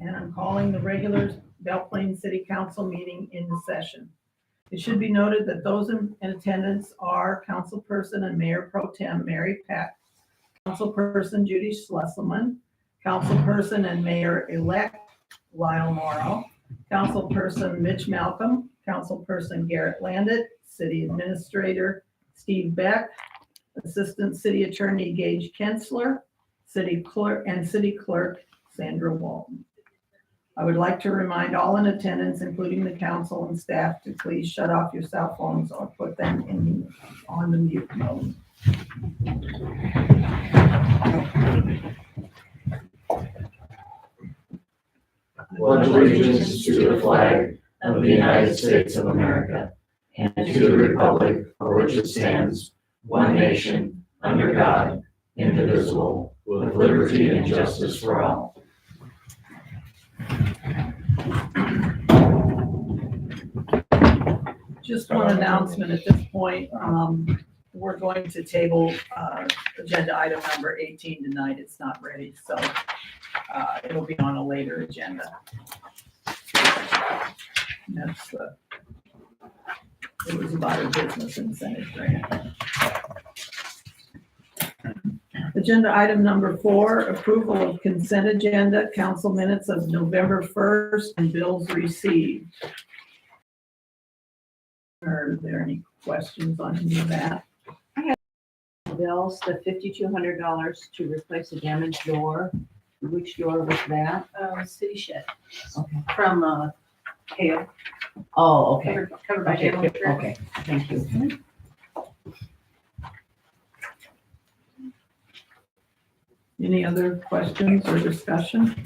and I'm calling the regular Belle Plaine City Council meeting into session. It should be noted that those in attendance are Councilperson and Mayor Pro Tem Mary Peck, Councilperson Judy Schlesselman, Councilperson and Mayor-elect Lyle Morrow, Councilperson Mitch Malcolm, Councilperson Garrett Landit, City Administrator Steve Beck, Assistant City Attorney Gage Kensler, City Clerk Sandra Walton. I would like to remind all in attendance, including the council and staff, to please shut off your cell phones or put them on the mute mode. Pledge allegiance to the flag of the United States of America and to the republic for which it stands, one nation, under God, indivisible, with liberty and justice for all. Just one announcement at this point. We're going to table agenda item number 18 tonight. It's not ready, so it'll be on a later agenda. And that's it was about a business incentive grant. Agenda item number 4, approval of consent agenda, council minutes of November 1st and bills received. Are there any questions on any of that? Bills, the $5,200 to replace a damaged door. Which door was that? City shed Okay. from hail, Oh, okay. covered by hail. Okay, thank you. Any other questions or discussion?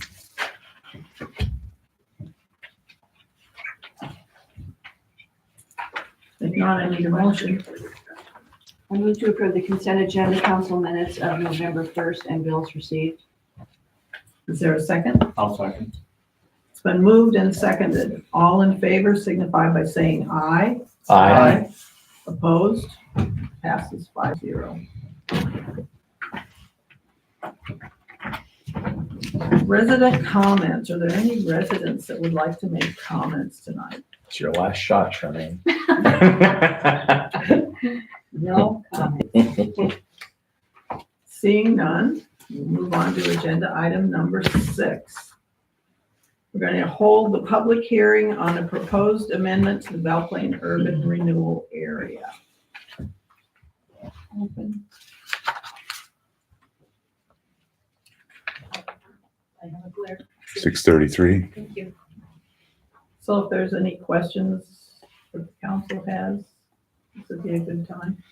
If not, I need a motion. I move to approve the consent agenda, council minutes of November 1st and bills received. Is there a second? I'll second. It's been moved and seconded. All in favor signify by saying aye. Aye. Opposed? Passes 5-0. Resident comments. Are there any residents that would like to make comments tonight? It's your last shot, Charmaine. No comments. Seeing none, we'll move on to agenda item number 6. We're going to hold the public hearing on a proposed amendment to the Belle Plaine Urban Renewal Area. Open. I have a glare. 6:33. Thank you. So if there's any questions that the council has, this would be a good time.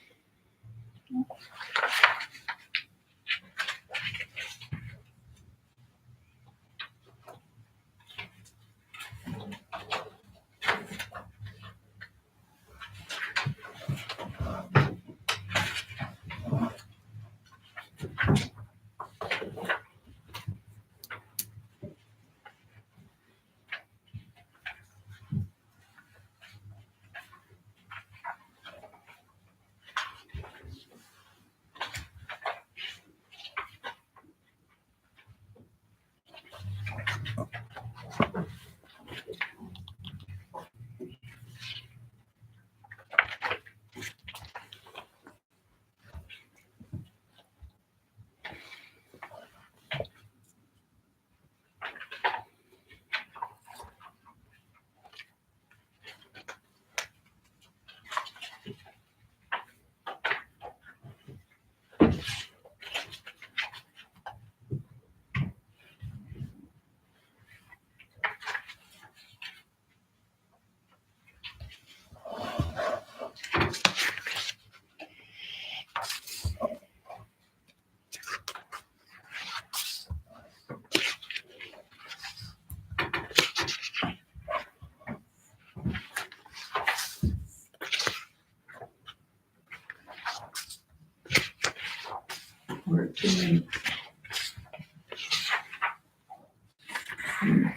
We're to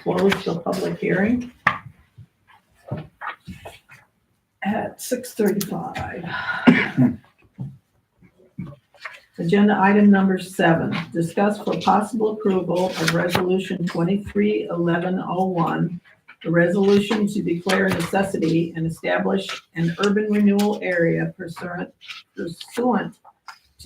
close the public hearing at 6:35. Agenda item number 7, discuss for possible approval of resolution 23-1101, a resolution to declare necessity and establish an urban renewal area pursuant to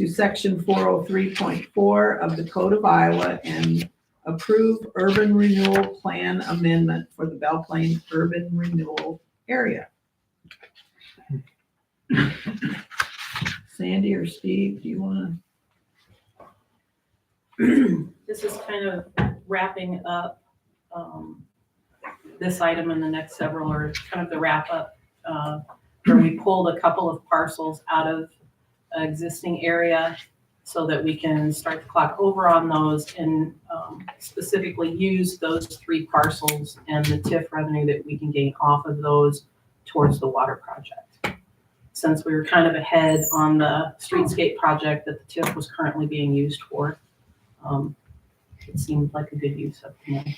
section 403.4 of the Code of Iowa and approve urban renewal plan amendment for the Belle Plaine urban renewal area. Sandy or Steve, do you want to? This is kind of wrapping up this item and the next several, or kind of the wrap up, where we pulled a couple of parcels out of an existing area so that we can start the clock over on those and specifically use those 3 parcels and the TIF revenue that we can gain off of those towards the water project. Since we were kind of ahead on the streetscape project that the TIF was currently being used for, it seemed like a good use of the money.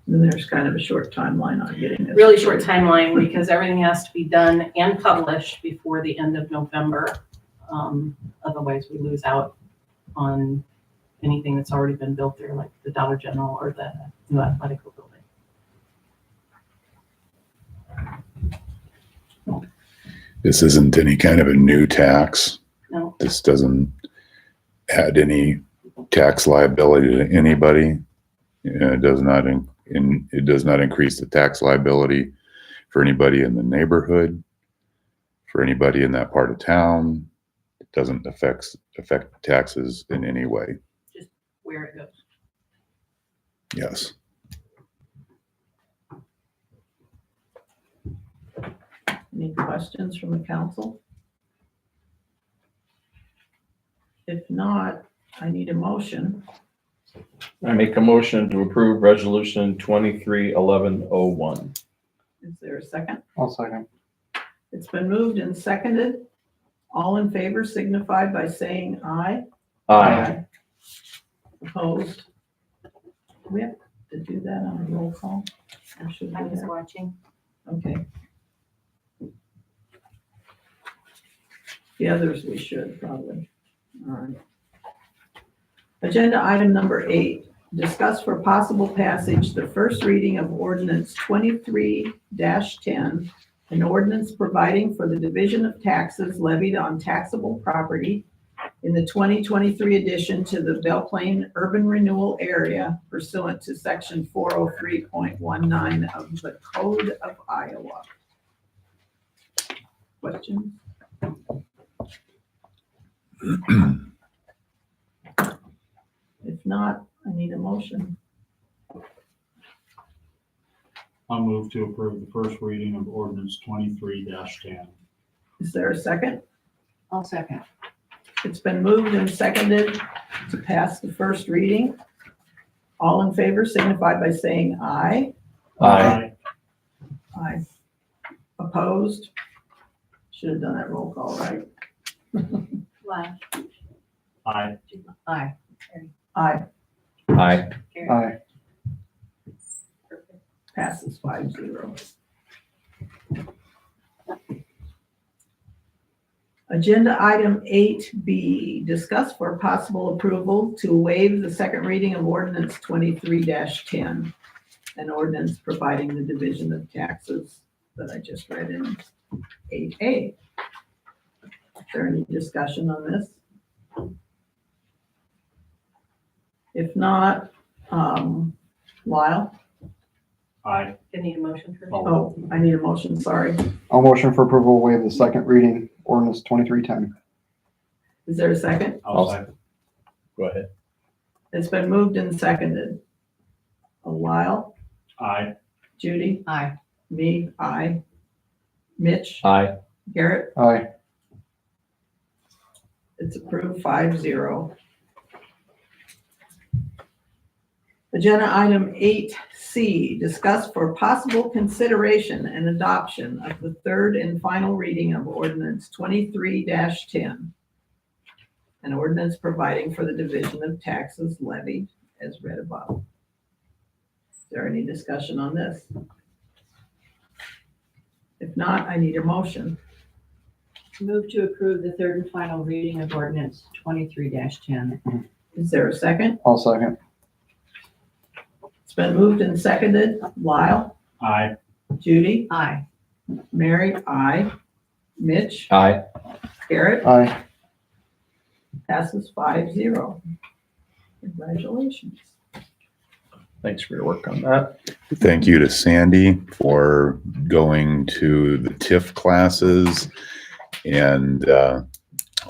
And there's kind of a short timeline on getting this. Really short timeline because everything has to be done and published before the end of November. Otherwise, we lose out on anything that's already been built there, like the Dollar General or the new athletic building. This isn't any kind of a new tax. No. This doesn't add any tax liability to anybody. It does not it does not increase the tax liability for anybody in the neighborhood, for anybody in that part of town. It doesn't affect taxes in any way. Where it goes. Yes. Any questions from the council? If not, I need a motion. I make a motion to approve resolution 23-1101. Is there a second? I'll second. It's been moved and seconded. All in favor signify by saying aye. Aye. Opposed? Do we have to do that on a roll call? Or should I we was have? watching. Okay. The others we should probably. All right. Agenda item number 8, discuss for possible passage the first reading of ordinance 23-10, an ordinance providing for the division of taxes levied on taxable property in the 2023 addition to the Belle Plaine urban renewal area pursuant to section 403.19 of the Code of Iowa. Questions? If not, I need a motion. I'll move to approve the first reading of ordinance 23-10. Is there a second? I'll second. It's been moved and seconded to pass the first reading. All in favor signify by saying aye. Aye. Aye. Opposed? Should have done that roll call, right? Flash. Aye. Aye. Aye. Aye. Aye. Perfect. Passes 5-0. Agenda item 8B, discuss for possible approval to waive the second reading of ordinance 23-10, an ordinance providing the division of taxes that I just read in 8A. Is there any discussion on this? If not, Lyle? Aye. I need a motion for. Oh, I need a motion, sorry. I'll motion for approval, waive the second reading, ordinance 2310. Is there a second? I'll second. Go ahead. It's been moved and seconded. Lyle, Aye. Judy, Aye. me, aye. Mitch, Aye. Garrett, Aye. it's approved 5-0. Agenda item 8C, discuss for possible consideration and adoption of the third and final reading of ordinance 23-10, an ordinance providing for the division of taxes levied as read above. Is there any discussion on this? If not, I need a motion. Move to approve the third and final reading of ordinance 23-10. Is there a second? I'll second. It's been moved and seconded. Lyle, Aye. Judy, Aye. Mary, aye. Mitch, Aye. Garrett, Aye. passes 5-0. Congratulations. Thanks for your work on that. Thank you to Sandy for going to the TIF classes and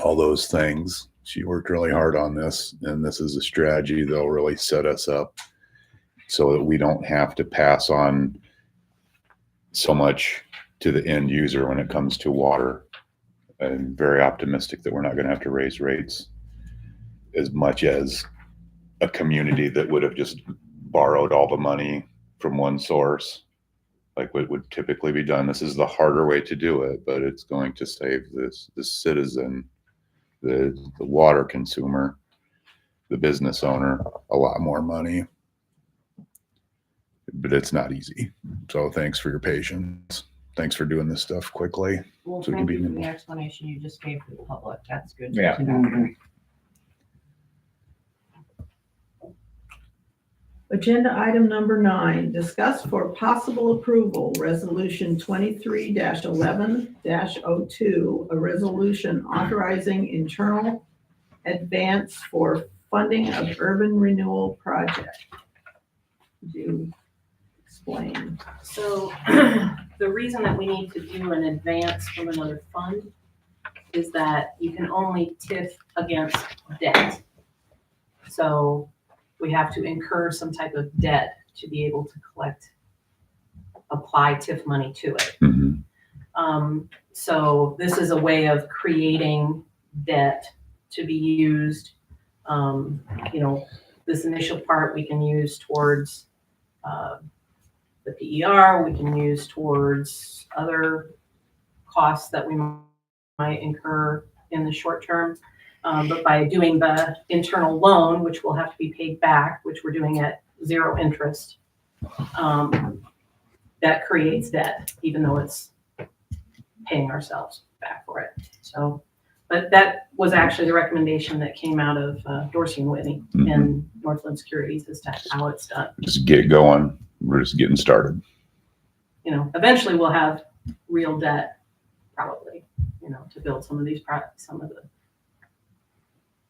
all those things. She worked really hard on this, and this is a strategy that'll really set us up so that we don't have to pass on so much to the end user when it comes to water. I'm very optimistic that we're not going to have to raise rates as much as a community that would have just borrowed all the money from one source, like what would typically be done. This is the harder way to do it, but it's going to save the citizen, the water consumer, the business owner, a lot more money. But it's not easy. So thanks for your patience. Thanks for doing this stuff quickly. Well, So it can thank be you for nimble. the explanation you just gave to the public. That's good Yeah. to know. Mhm. Agenda item number 9, discuss for possible approval, resolution 23-11-02, a resolution authorizing internal advance for funding of urban renewal project. Could you explain? So the reason that we need to do an advance from another fund is that you can only TIF against debt. So we have to incur some type of debt to be able to apply TIF money to it. Mhm. So this is a way of creating debt to be used. This initial part we can use towards the PER, we can use towards other costs that we might incur in the short term. But by doing the internal loan, which will have to be paid back, which we're doing at 0 interest, that creates debt, even though it's paying ourselves back for it. So, but that was actually the recommendation that came out of Dorsey and Whitney and Northland Securities as to how it's done. Just get going. We're just getting started. Eventually we'll have real debt, probably, to build some of these some of the,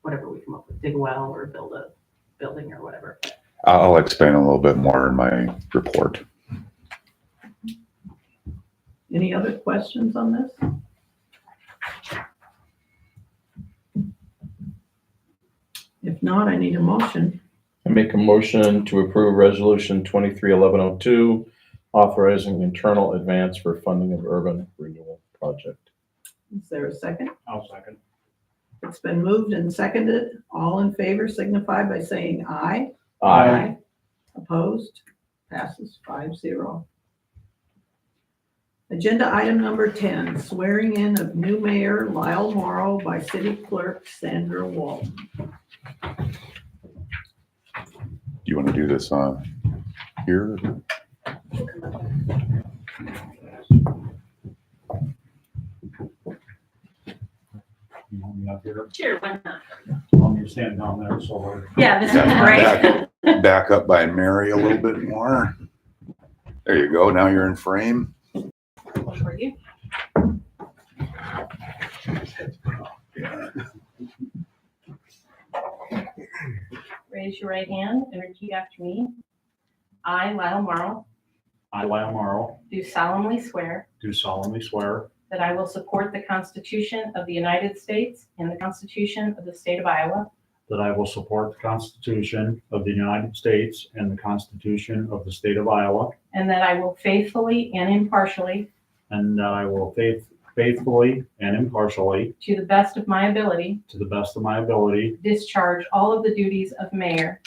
whatever we come up with, dig a well or build a building or whatever. I'll explain a little bit more in my report. Any other questions on this? If not, I need a motion. I make a motion to approve resolution 23-11-02, authorizing internal advance for funding of urban renewal project. Is there a second? I'll second. It's been moved and seconded. All in favor signify by saying aye. Aye. Opposed? Passes 5-0. Agenda item number 10, swearing in of new mayor Lyle Morrow by city clerk Sandra Walton. Do you want to do this here? You want me up here? Sure, why not? Want me to stand down there, so Yeah, this is great. Back up by Mary a little bit more. There you go. Now you're in frame. For you. Raise your right hand and repeat after me. I, Lyle Morrow, I, Lyle Morrow, do solemnly swear do solemnly swear that I will support the Constitution of the United States and the Constitution of the State of Iowa, that I will support the Constitution of the United States and the Constitution of the State of Iowa, and that I will faithfully and impartially, and that I will faithfully and impartially, to the best of my ability, to the best of my ability, discharge all of the duties of mayor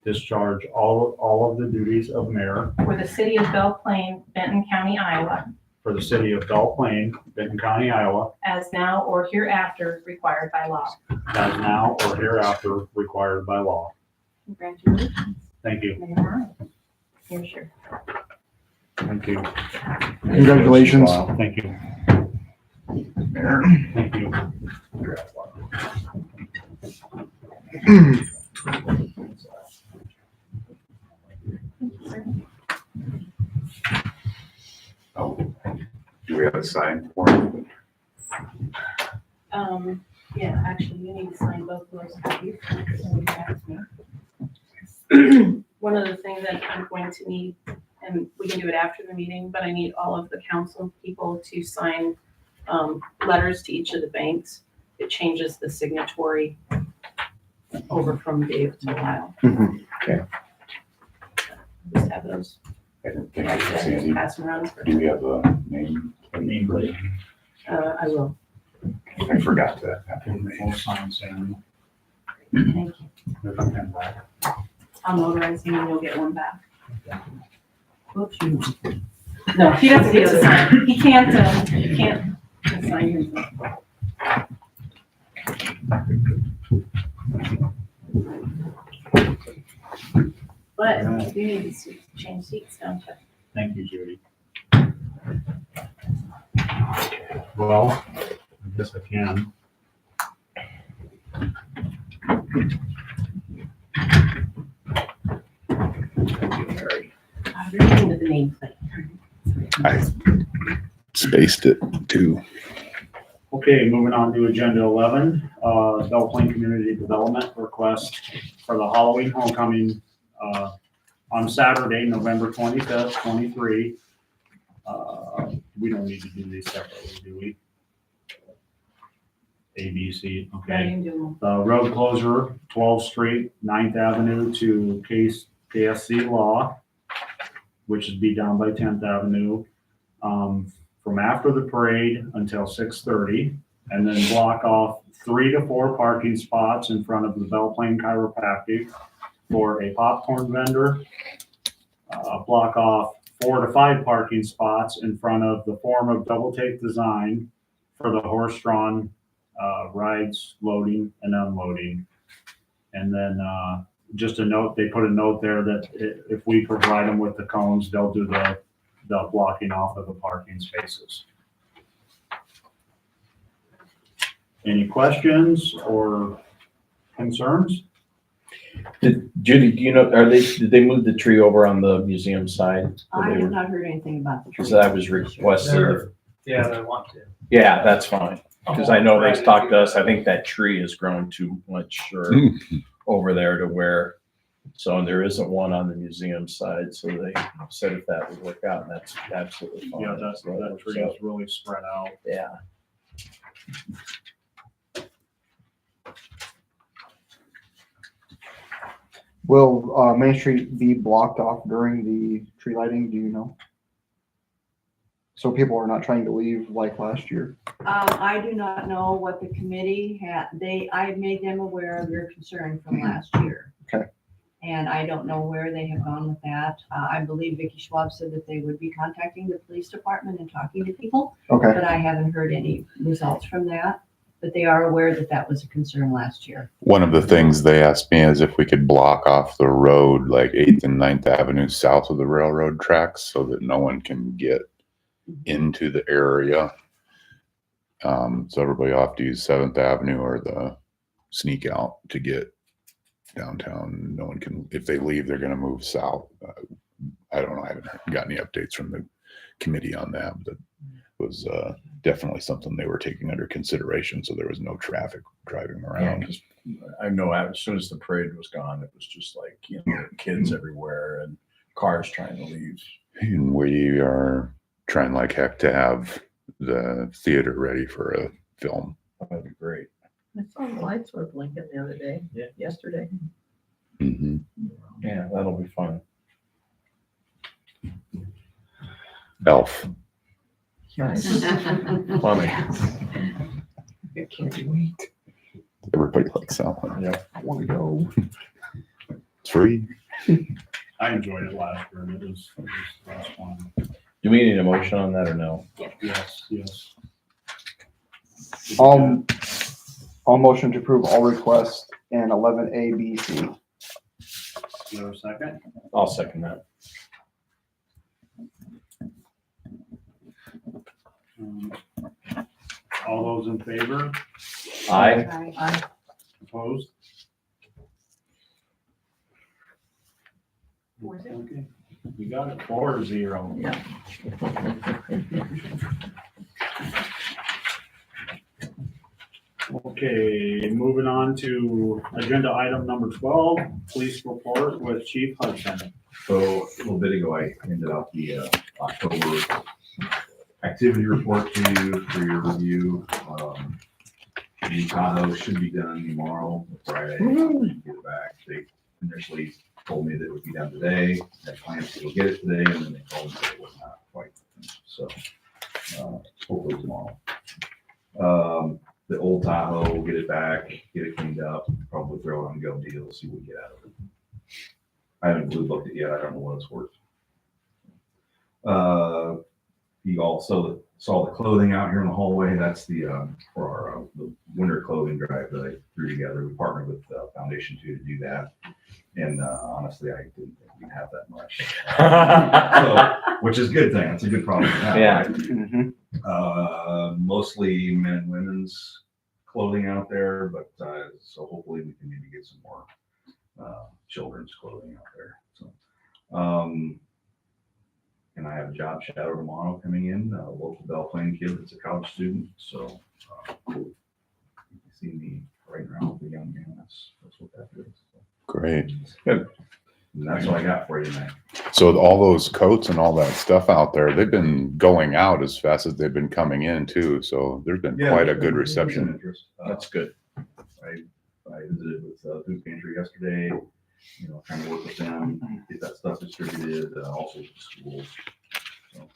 discharge all of the duties of mayor for the city of Belle Plaine, Benton County, Iowa, for the city of Belle Plaine, Benton County, Iowa, as now or hereafter required by law. as now or hereafter required by law. Congratulations, Thank you. Mayor Morrow. Here's your Thank you. Congratulations. Thank you. Mayor. Thank you. Oh, do we have a sign for it? Yeah, actually, you need to sign both of those copies. One of the things that I'm going to need, and we can do it after the meeting, but I need all of the council people to sign letters to each of the banks. It changes the signatory over from Dave to Lyle. Mhm. Just have those. I didn't Yeah, think I could see any. pass them around. Do we have a name? I will. I forgot that. Full sign, Sam. Thank you. There's a pen back. I'll notarize him and you'll get one back. Oops, you. No, he doesn't get to sign. He can't sign himself. But you need to change seats, don't you? Thank you, Judy. Well, I guess I can. I'm reading the nameplate. I spaced it too. Okay, moving on to agenda 11, Belle Plaine Community Development request for the Halloween homecoming, on Saturday, November 25th, 23. We don't need to do these separately, do we? A, B, C, Yeah, okay. you can do Road closure, 12th Street, 9th Avenue to KSC Law, which would be down by 10th Avenue, from after the parade until 6:30, and then block off 3 to 4 parking spots in front of the Belle Plaine Chiropractic for a popcorn vendor. Block off 4 to 5 parking spots in front of the Form of Double Take Design for the horse-drawn rides, loading and unloading. And then just a note, they put a note there that if we provide them with the cones, they'll do the blocking off of the parking spaces. Any questions or concerns? Judy, do you know, did they move the tree over on the museum side? I have not heard anything about the tree. Because that was requested. Yeah, they want to. Yeah, that's fine. Because I know they talked to us. I think that tree has grown too much over there to where, so there isn't one on the museum side. So they said if that would work out, and that's absolutely fine. Yeah, that tree is really spread out. Yeah. Will Main Street be blocked off during the tree lighting? Do you know? So people are not trying to leave like last year? I do not know what the committee had, I made them aware of your concern from last year. Okay. And I don't know where they have gone with that. I believe Vicky Schwab said that they would be contacting the police department and talking to people, Okay, but I haven't heard any results from that. But they are aware that that was a concern last year. One of the things they asked me is if we could block off the road, like 8th and 9th Avenue south of the railroad tracks so that no one can get into the area. So everybody will have to use 7th Avenue or the sneak out to get downtown. No one can, if they leave, they're gonna move south. I don't know, I haven't got any updates from the committee on that, but it was definitely something they were taking under consideration, so there was no traffic driving Yeah, around. 'cause I know as soon as the parade was gone, it was just like, kids everywhere and cars trying to leave. And we are trying like heck to have the theater ready for a film. That'd be great. I saw the lights were blinking the other day, yesterday. Mm-hmm. Yeah, that'll be fun. Elf. Nice. Funny. I can't wait. Everybody likes that one. Yeah. I want to go. It's free. I enjoyed it last year, and it was fun. Do we need a motion on that or no? Yes. I'll motion to approve all requests in 11A, B, C. Is there a second? I'll second that. All those in favor? Aye. Opposed? 4-0. Okay, you got it, 4-0. Yeah. Okay, moving on to agenda item number 12, police report with Chief Hudson. So a little bit ago, I handed out the October activity report to you for your review. New Tahoe should be done tomorrow, or Friday, get it back. They initially told me that it would be done today. I planned to go get it today, and then they told me that it was not quite finished. So hopefully tomorrow. The old Tahoe, we'll get it back, get it cleaned up, probably throw it on Go Deal, see what we get out of it. I haven't blue booked it yet. I don't know what it's worth. You also saw the clothing out here in the hallway. That's the for our the winter clothing drive that I threw together. We partnered with Foundation 2 to do that. And honestly, I didn't think we'd have that much. So, which is a good thing. It's a good problem to have. Yeah. Right? Mm-hmm. Mostly men and women's clothing out there, but so hopefully we can maybe get some more children's clothing out there. So, and I have a job shadow tomorrow coming in, a local Belle Plaine kid that's a college student. So you can see me right around with a young man. That's what that is. So, Great. and that's what I got for you tonight. So all those coats and all that stuff out there, they've been going out as fast as they've been coming in too. So there's been quite a good reception. Interest. That's good. I visited with Food Pantry yesterday, you know, trying to work with them, get that stuff distributed, also with the schools. So,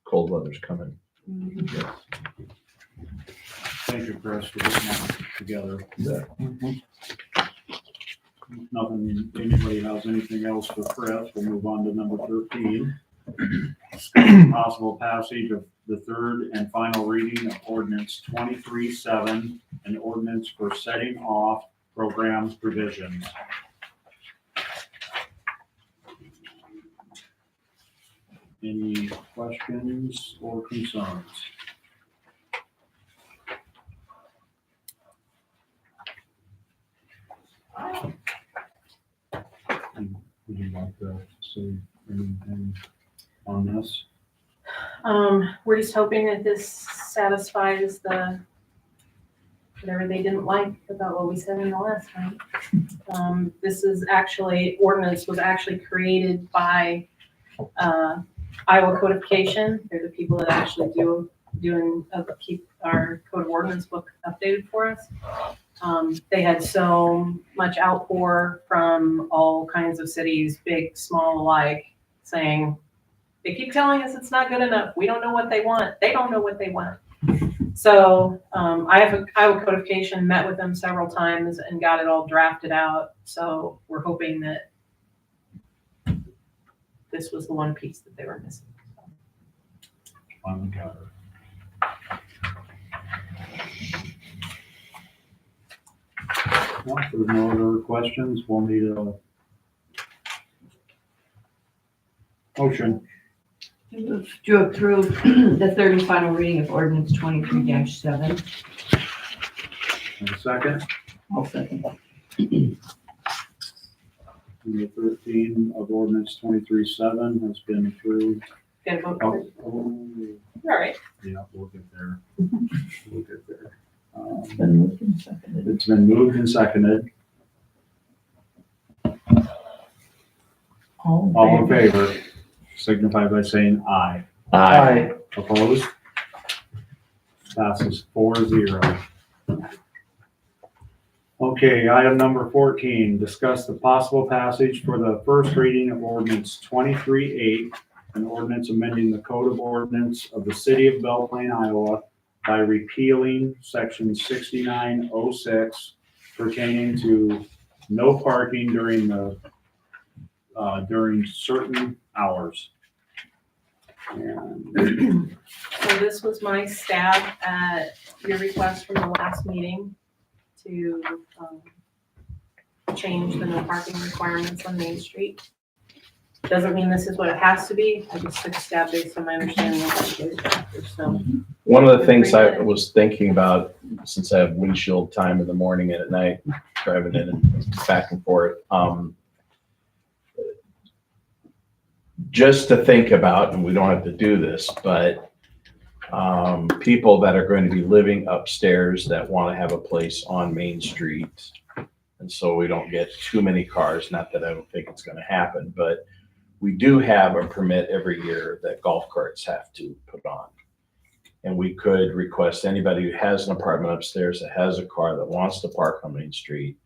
Cold weather's coming. yes. Thank you, Chris, for putting that together. Nothing, anybody has anything else for Chris, we'll move on to number 13. Possible passage of the third and final reading of ordinance 23-7, an ordinance for setting off program provisions. Any questions or concerns? Would you like to say anything on this? We're just hoping that this satisfies whatever they didn't like about what we said in the last time. This is actually, ordinance was actually created by Iowa Codification. They're the people that actually keep our code of ordinance book updated for us. They had so much outpour from all kinds of cities, big, small alike, saying, they keep telling us it's not good enough. We don't know what they want. They don't know what they want. So Iowa Codification met with them several times and got it all drafted out. So we're hoping that this was the one piece that they were missing. On the counter. Well, if there's no other questions, we'll need a motion. To approve the third and final reading of ordinance 23-7. And a second, I'll second. number 13 of ordinance 23-7 has been approved. Got a vote for it? Oh, All right. yeah, we'll get there. We'll get there. It's been moved and seconded. It's been moved and seconded. All in favor, signify by saying aye. Aye. Opposed? Passes 4-0. Okay, item number 14, discuss the possible passage for the first reading of ordinance 23-8, an ordinance amending the code of ordinance of the city of Belle Plaine, Iowa by repealing section 6906 pertaining to no parking during certain hours. And So this was my stab at your request from the last meeting to change the no parking requirements on Main Street. Doesn't mean this is what it has to be. I just took a stab based on my understanding of what you guys drafted. So One of the things I was thinking about, since I have windshield time in the morning and at night, driving in and back and forth, just to think about, and we don't have to do this, but people that are going to be living upstairs that want to have a place on Main Street. And so we don't get too many cars, not that I don't think it's going to happen, but we do have a permit every year that golf carts have to put on. And we could request anybody who has an apartment upstairs that has a car that wants to park on Main Street.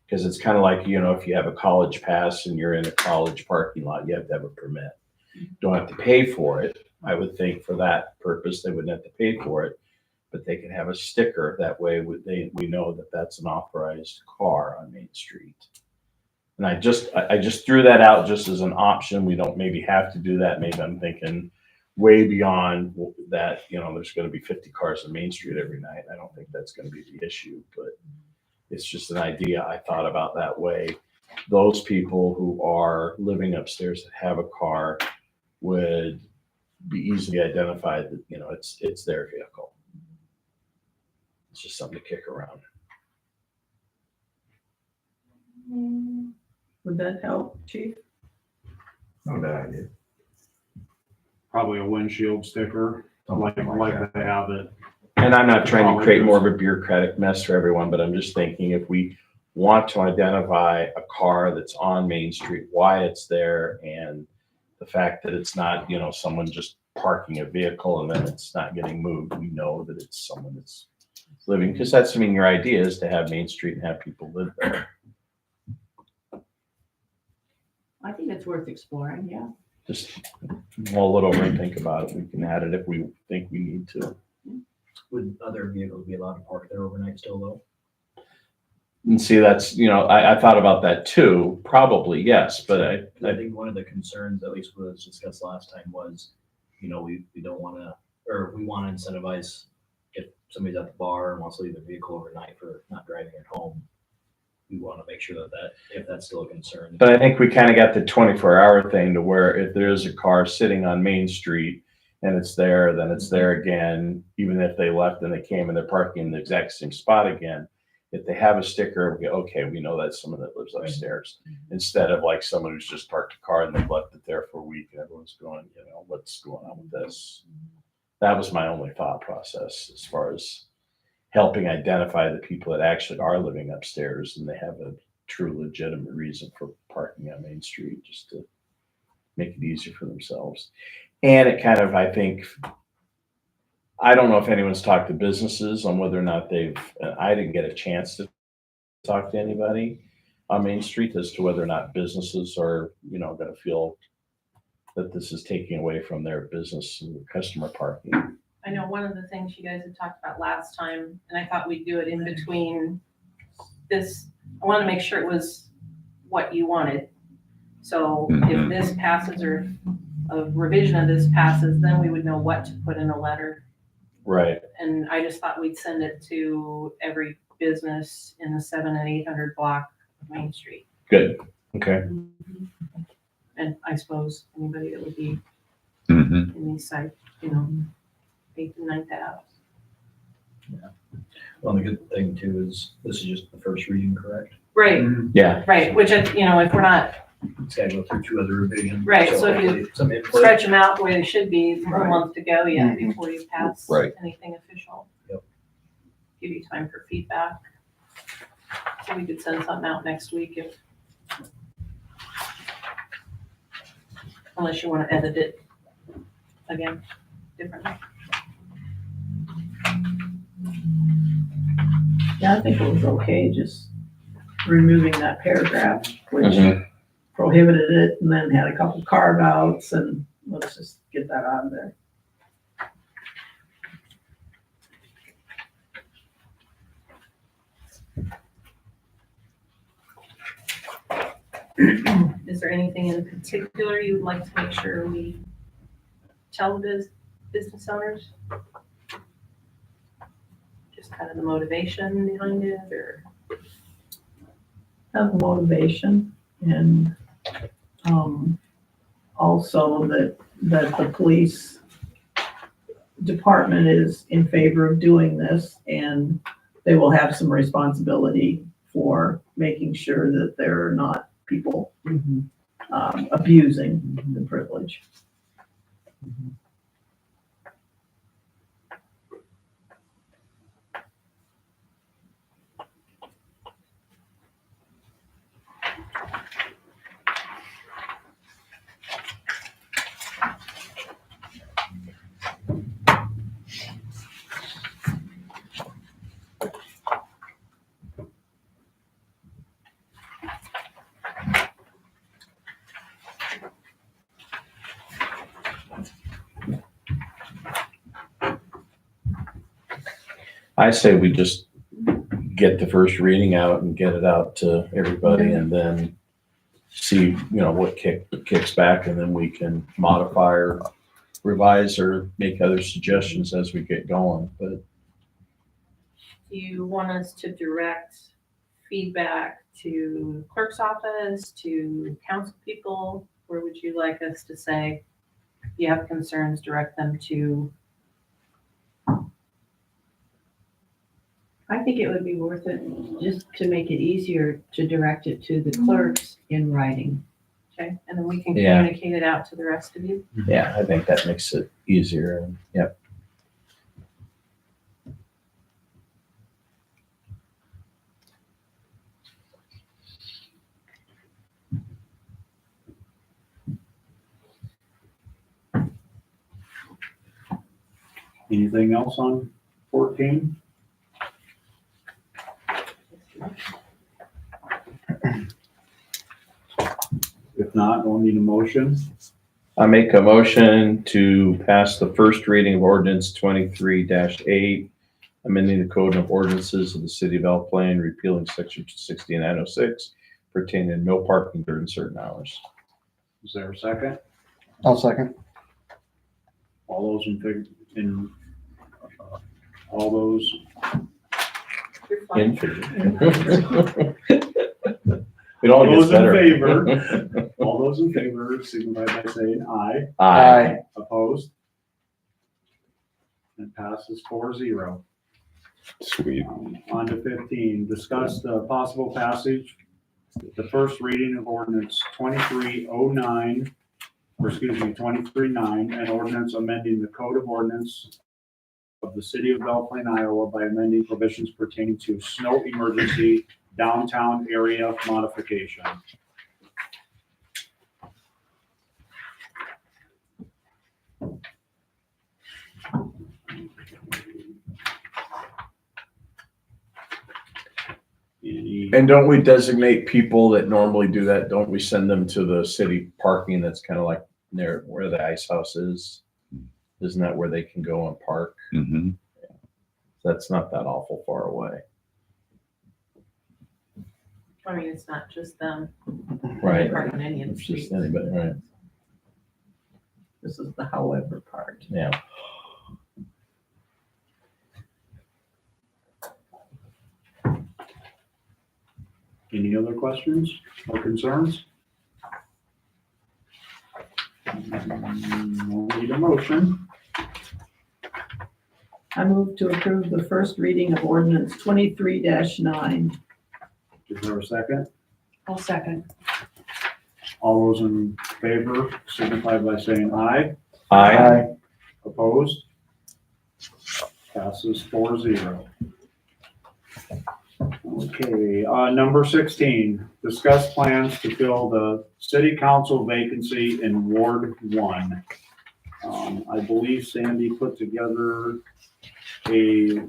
Because it's kind of like, you know, if you have a college pass and you're in a college parking lot, you have to have a permit. You don't have to pay for it. I would think for that purpose, they wouldn't have to pay for it, but they can have a sticker. That way we know that that's an authorized car on Main Street. And I just threw that out just as an option. We don't maybe have to do that. Maybe I'm thinking way beyond that, you know, there's going to be 50 cars on Main Street every night. I don't think that's going to be the issue, but it's just an idea I thought about that way. Those people who are living upstairs that have a car would be easily identified that, you know, it's their vehicle. It's just something to kick around. Would that help, Chief? Not a bad idea. Probably a windshield sticker, like they have it. And I'm not trying to create more of a bureaucratic mess for everyone, but I'm just thinking if we want to identify a car that's on Main Street, why it's there, and the fact that it's not, you know, someone just parking a vehicle and then it's not getting moved, we know that it's someone that's living, because that's, I mean, your idea is to have Main Street and have people live there. I think it's worth exploring, yeah. Just mull it over and think about it. We can add it if we think we need to. Would other vehicles be allowed to park there overnight still though? And see, that's, you know, I thought about that too, probably, yes, but I think one of the concerns, at least was discussed last time, was, you know, we don't want to, or we want to incentivize if somebody's at the bar and wants to leave their vehicle overnight for not driving it home. We want to make sure that if that's still a concern. But I think we kind of got the 24-hour thing to where if there's a car sitting on Main Street and it's there, then it's there again, even if they left and they came and they're parking in the exact same spot again. If they have a sticker, we go, okay, we know that's someone that lives upstairs, instead of like someone who's just parked a car and they've left it there for a week and everyone's going, you know, what's going on with this? That was my only thought process as far as helping identify the people that actually are living upstairs and they have a true legitimate reason for parking on Main Street, just to make it easier for themselves. And it kind of, I think, I don't know if anyone's talked to businesses on whether or not I didn't get a chance to talk to anybody on Main Street as to whether or not businesses are, you know, going to feel that this is taking away from their business and customer parking. I know one of the things you guys had talked about last time, and I thought we'd do it in between this, I want to make sure it was what you wanted. So if this passes or a revision of this passes, then we would know what to put in a letter. Right. And I just thought we'd send it to every business in the 700 and 800 block of Main Street. Good. Okay. And I suppose anybody that would be Mhm. in these sites, you know, 8th and 9th Ave. Well, the good thing too is this is just the first reading, correct? Right, Yeah. right, which, you know, if we're not, It's got to go through 2 other revisions. Right, so if you hopefully some input. stretch them out the way they should be, a Right. month to go yet Mhm. before you pass Right. anything official. Yep. Give you time for feedback. So we could send something out next week if, unless you want to edit it again, differently. Yeah, I think it was okay, just removing that paragraph, which Mhm. prohibited it, and then had a couple carve outs, and let's just get that out of there. Is there anything in particular you'd like to make sure we tell the business owners? Just kind of the motivation behind it, or? Have motivation, and, also that the police department is in favor of doing this, and they will have some responsibility for making sure that there are not people abusing the privilege. I say we just get the first reading out and get it out to everybody and then see, what kicks back, and then we can modify or revise or make other suggestions as we get going. But Do you want us to direct feedback to clerk's office, to council people? Where would you like us to say, if you have concerns, direct them to? I think it would be worth it just to make it easier to direct it to the clerks in writing. Okay, and then we can Yeah. communicate it out to the rest of you. yeah, I think that makes it easier. Yep. Anything else on 14? If not, we'll need a motion. I make a motion to pass the first reading of ordinance 23-8, amending the code of ordinances of the city of Belle Plaine, repealing section 6906, pertaining to no parking during certain hours. Is there a second? I'll second. All those all those, You're fine. In favor. It all only gets those in better. favor, all those in favor, signify by saying aye. Aye. Opposed? And passes 4-0. Sweet. On to 15, discuss the possible passage, the first reading of ordinance 2309, or excuse me, 23-9, an ordinance amending the code of ordinance of the city of Belle Plaine, Iowa by amending provisions pertaining to snow emergency downtown area modification. Any, And don't we designate people that normally do that? Don't we send them to the city parking that's kind of like near where the ice house is? Isn't that where they can go and park? Mm-hmm. That's not that awful far away. I mean, it's not just them. Right. Park on any of the It's just streets. anybody, right? This is the however part. Yeah. any other questions or concerns? We'll need a motion. I move to approve the first reading of ordinance 23-9. Is there a second? I'll second. All those in favor signify by saying aye. Aye. Opposed? Passes 4-0. Okay, number 16, discuss plans to fill the city council vacancy in Ward 1. I believe Sandy put together a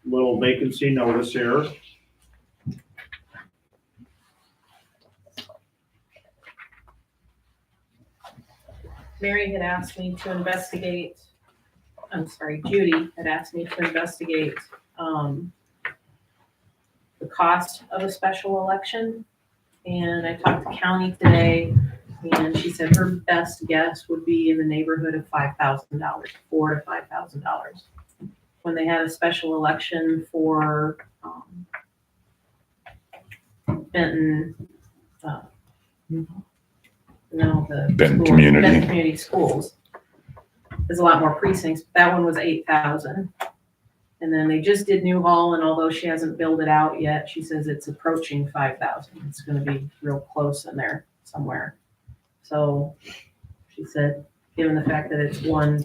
little vacancy notice here. Mary had asked me to investigate, Judy had asked me to investigate, the cost of a special election. And I talked to county today, and she said her best guess would be in the neighborhood of $5,000, $4,000 to $5,000. When they had a special election for, Benton, no, the Benton school- Community. Benton Community Schools. is a lot more precincts. That one was 8,000. And then they just did New Hall, and although she hasn't billed it out yet, she says it's approaching 5,000. It's gonna be real close in there somewhere. So she said, given the fact that it's one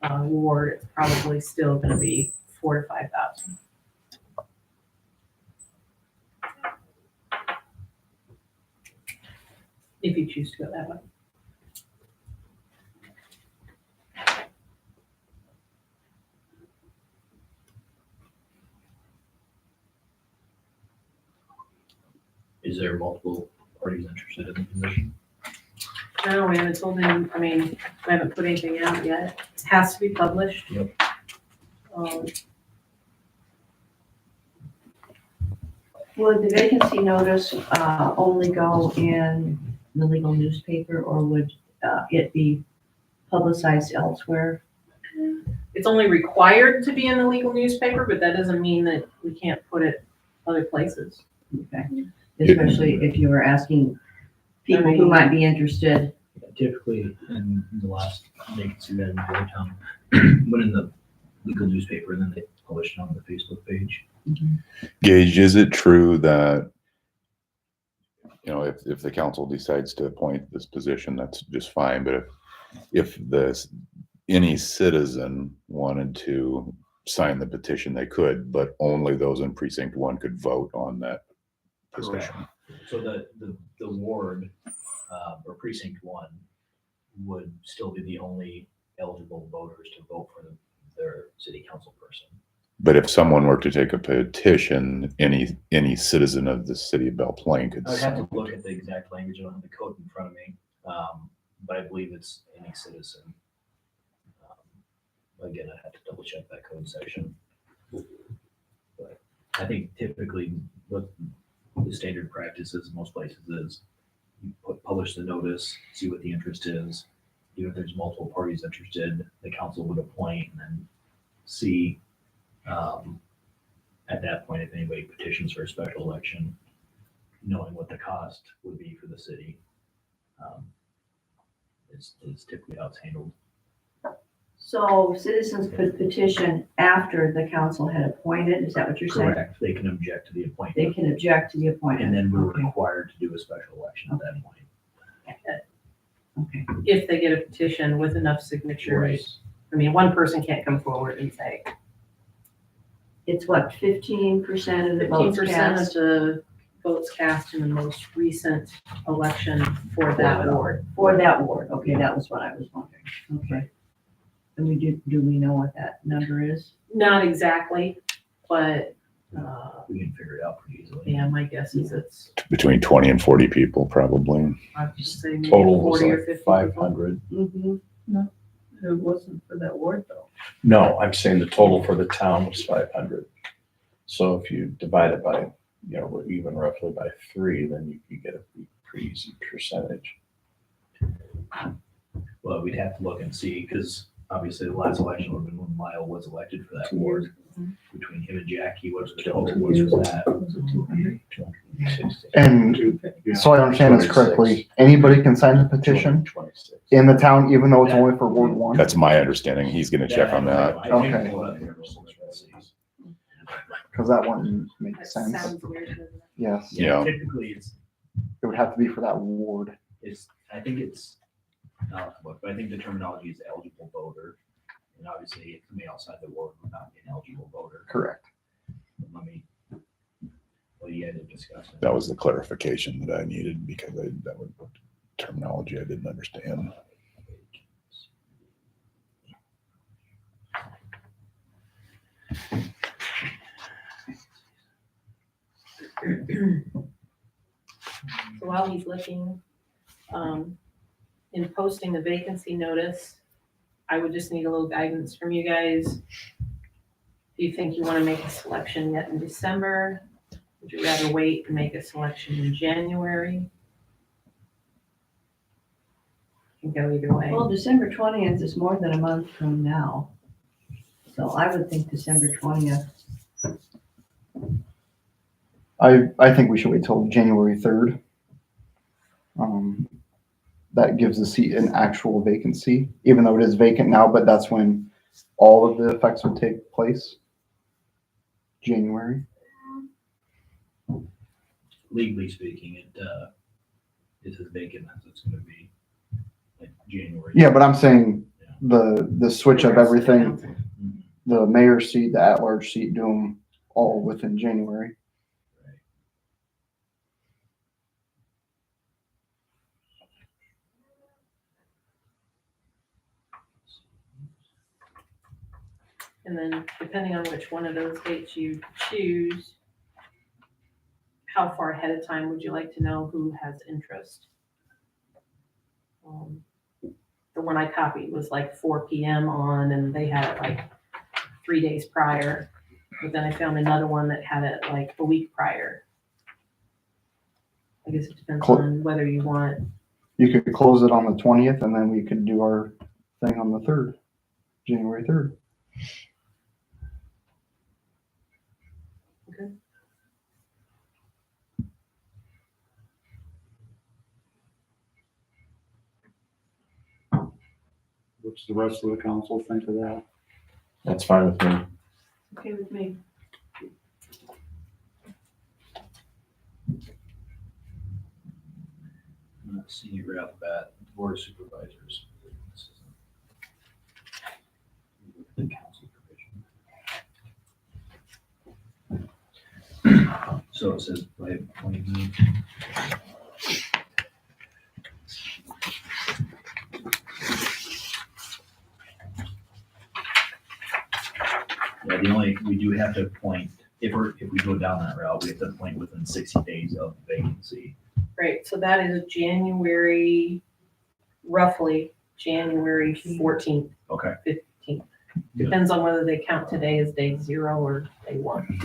ward, it's probably still gonna be 4,000 to 5,000. If you choose to go that way. Is there multiple parties interested in the position? No, we haven't told him, I mean, we haven't put anything out yet. It has to be published. Yep. Would the vacancy notice only go in the legal newspaper, or would it be publicized elsewhere? It's only required to be in the legal newspaper, but that doesn't mean that we can't put it other places. Okay. Especially if you were asking people who might be interested. Typically, in the last vacancy we had in Boytown, went in the legal newspaper and then they published it on the Facebook page. Gage, is it true that, you know, if the council decides to appoint this position, that's just fine, but if any citizen wanted to sign the petition, they could, but only those in precinct 1 could vote on that position? So the ward, or precinct 1 would still be the only eligible voters to vote for their city council person. But if someone were to take a petition, any citizen of the city of Belle Plaine could I would have sign. to look at the exact language. I don't have the code in front of me. But I believe it's any citizen. Again, I have to double check that code section. But I think typically what the standard practice is in most places is you publish the notice, see what the interest is. Even if there's multiple parties interested, the council would appoint and then see at that point if anybody petitions for a special election, knowing what the cost would be for the city. It's typically how it's handled. So citizens could petition after the council had appointed, is that what you're saying? Correct. They can object to the They appointment, can object to the appointment. and then we're Okay. required to do a special election at that point. Okay. If they get a petition with enough signatures. I mean, one person can't come forward and say, It's what, 15% of the 15% votes of cast? the votes cast in the most recent election for that ward. For that ward, okay, that was what I was wondering, okay. And do we know what that number is? Not exactly, but, We can figure it out pretty easily. yeah, my guess is it's, Between 20 and 40 people, probably. I'd just say maybe Total was 40 or like 50 five people. hundred. Mm-hmm. It wasn't for that ward though. No, I'm saying the total for the town was 500. So if you divide it by, you know, even roughly by 3, then you get a pretty easy percentage. Well, we'd have to look and see, because obviously the last election would have been when Lyle was elected for that ward. Between him and Jackie, what the total was for that? Was it 200? 260. And Yeah. so I understand this correctly, anybody can sign the petition 226. in the town, even though it's only for Ward 1? That's my understanding. He's gonna check on that. Okay. Because that wouldn't make That sense. sounds weird, doesn't it? Yes, Yeah. Typically, it would have to be for that ward. I think it's, not the book, but I think the terminology is eligible voter. And obviously, if somebody outside the ward would not be an eligible voter. Correct. Let me, well, you guys have discussed it. That was the clarification that I needed because that was terminology I didn't understand. So while he's looking, in posting the vacancy notice, I would just need a little guidance from you guys. Do you think you want to make a selection yet in December? Would you rather wait and make a selection in January? Can go either way. Well, December 20th is more than a month from now. So I would think December 20th. I think we should wait till January 3rd. that gives the seat an actual vacancy, even though it is vacant now, but that's when all of the effects would take place. January. Legally speaking, it is vacant as it's gonna be like January. Yeah, but I'm saying the switch of everything, the mayor's seat, the at-large seat, do them all within January. And then depending on which one of those dates you choose, how far ahead of time would you like to know who has interest? The one I copied was like 4 PM on, and they had it like 3 days prior. But then I found another one that had it like a week prior. I guess it depends on whether you want. You could close it on the 20th, and then we could do our thing on the 3rd, January 3rd. Okay. What's the rest of the council think of that? That's fine with me. Okay with me. I'm not seeing it right off the bat, board of supervisors. The council provision. So it says by appointment. Yeah, we do have to appoint, if we go down that route, we have to appoint within 60 days of vacancy. Right, so that is roughly January 14th, Okay. 15th. Depends on whether they count today as day 0 or day 1.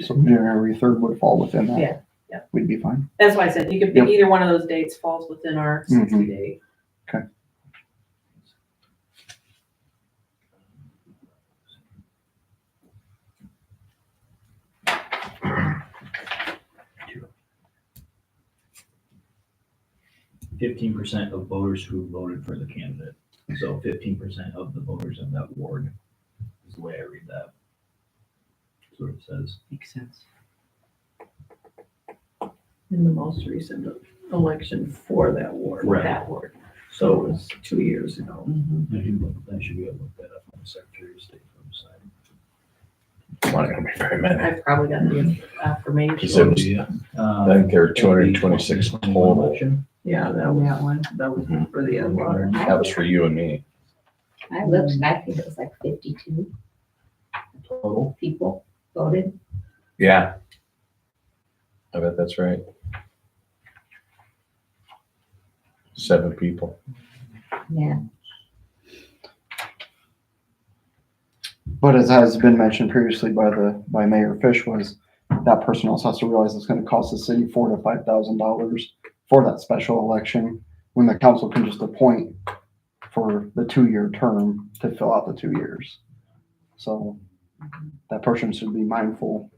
So January 3rd would fall within that. Yeah, yeah. We'd be fine. That's why I said you could pick either one of those dates falls within our 60-day. Okay. %15% of voters who voted for the candidate. So 15% of the voters in that ward is the way I read that. That's what it says. Makes sense. In the most recent election for that ward. Right. That ward. So it was 2 years ago. I should be able to look that up on the Secretary of State website. Not gonna be very many. I've probably got the affirmation. He said, I think there were 226 total. Election. Yeah, that was for the at-large. That was for you and me. I looked, and I think it was like 52 Total. people voted. Yeah. I bet that's right. 7 people. Yeah. But as has been mentioned previously by Mayor Fish, was that person also has to realize it's going to cost the city $4,000 to $5,000 for that special election, when the council can just appoint for the 2-year term to fill out the 2 years. So that person should be mindful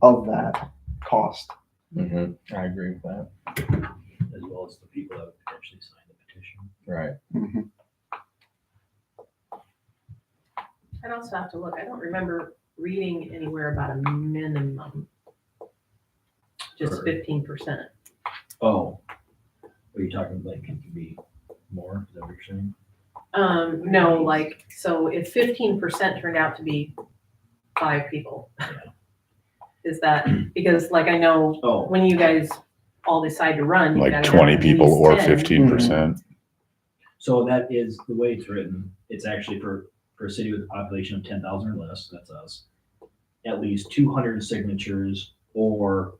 of that cost. Mm-hmm. I agree with that. As well as the people that would potentially sign the petition. Right. Mhm. I'd also have to look. I don't remember reading anywhere about a minimum. Just 15%. Oh. Are you talking like it could be more? Is that what you're saying? No, like, so if 15% turned out to be 5 people, is that, because like I know Oh, when you guys all decide to run, you Like gotta have 20 at people least or 10. 15%. so that is the way it's written. It's actually for a city with a population of 10,000 or less, that's us, at least 200 signatures or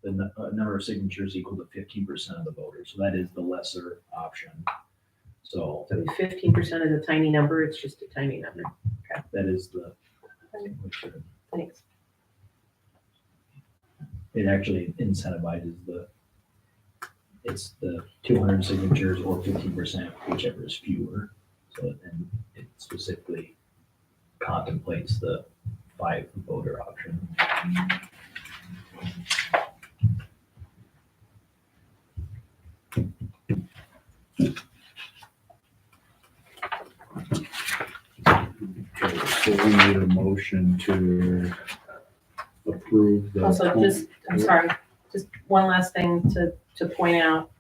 the number of signatures equal to 15% of the voters. So that is the lesser option. So So 15% is a tiny number, it's just a tiny number. that is the, Thanks. it actually incentivizes it's the 200 signatures or 15%, whichever is fewer. So then it specifically contemplates the 5 voter option. So we need a motion to approve the. Also, I'm sorry, just one last thing to point out.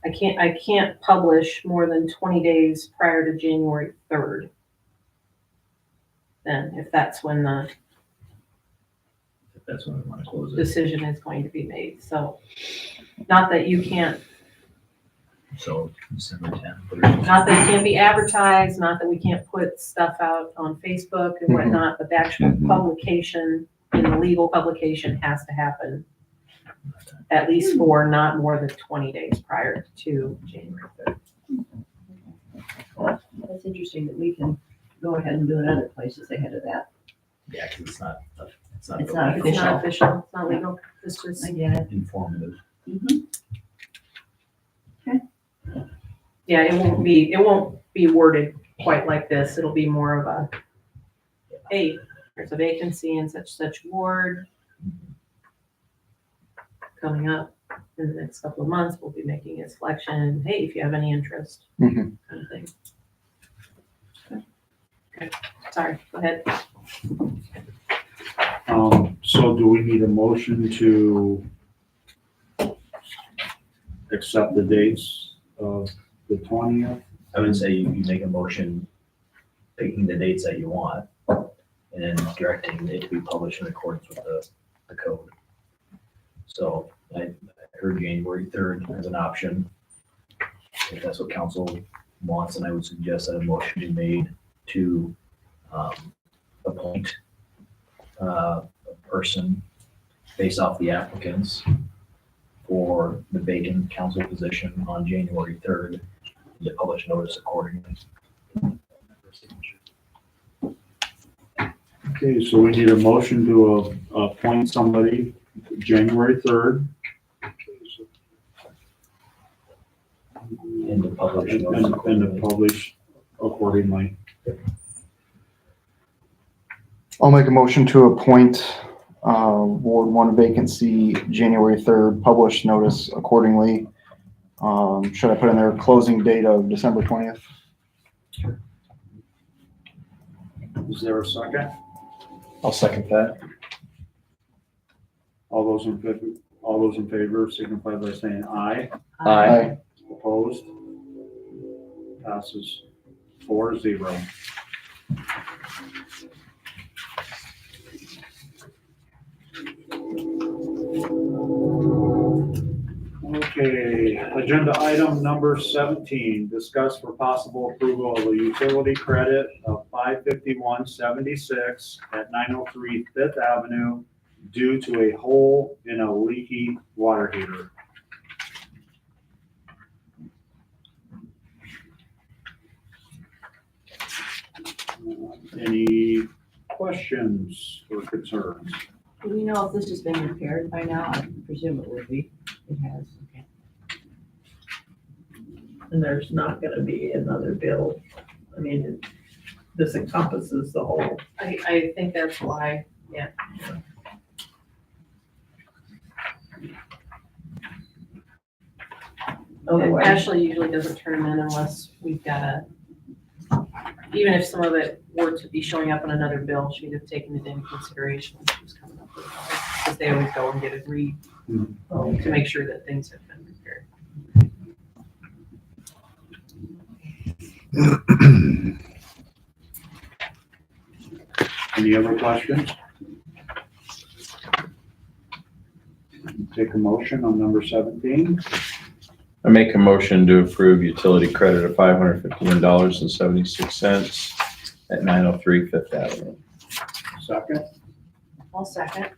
I can't publish more than 20 days prior to January 3rd. Then, if that's when the That's when I want to close it. decision is going to be made, so, not that you can't, So December 10th. not that it can't be advertised, not that we can't put stuff out on Facebook and whatnot, but the actual Mhm. publication, in the legal publication has to happen at least for not more than 20 days prior to January 3rd. That's interesting that we can go ahead and do it other places ahead of that. Yeah, because it's not It's not It's not official. official, it's not legal, it's just, I get it. informative. yeah, it won't be worded quite like this, it'll be more of a, hey, there's a vacancy in such ward coming up in the next couple of months, we'll be making a selection, hey, if you have any interest, Mhm. kind of thing. Okay, sorry, go ahead. So do we need a motion to accept the dates of the 20th? I would say you make a motion picking the dates that you want and then directing it to be published in accordance with the code. So I heard January 3rd as an option. If that's what council wants, and I would suggest that a motion be made to appoint a person based off the applicants for the vacant council position on January 3rd, to publish notice accordingly. Okay, so we need a motion to appoint somebody January 3rd. And to publish notice And to accordingly. publish accordingly. I'll make a motion to appoint Ward 1 vacancy January 3rd, publish notice accordingly. Should I put in there closing date of December 20th? Is there a second? I'll second that. All those in favor signify by saying aye. Aye. Opposed? Passes 4-0. Okay, agenda item number 17, discuss for possible approval of a utility credit of $551.76 at 903 Fifth Avenue due to a hole in a leaky water heater. Any questions or concerns? Do we know if this has been repaired by now? I presume it would be. It has, okay. And there's not gonna be another bill. I mean, this encompasses the whole. I think that's why, yeah. Otherwise, Ashley usually doesn't turn them in unless we've got even if some of it were to be showing up on another bill, she'd have taken it into consideration when she was coming up with it. Because they always go and get it read to make sure that things have been repaired. Any other questions? Take a motion on number 17. I make a motion to approve utility credit of $551.76 at 903 Fifth Avenue. Second. I'll second.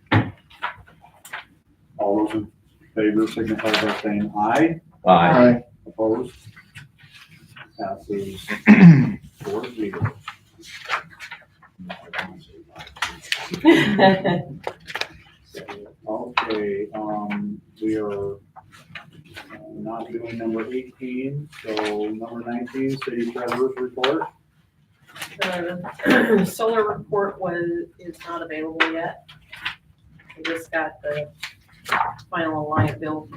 All those in favor signify by saying aye. Aye. Opposed? Passes 4-0. Okay, we are not doing number 18, so number 19, city treasurer's report. The solar report is not available yet. I just got the final Alliant bill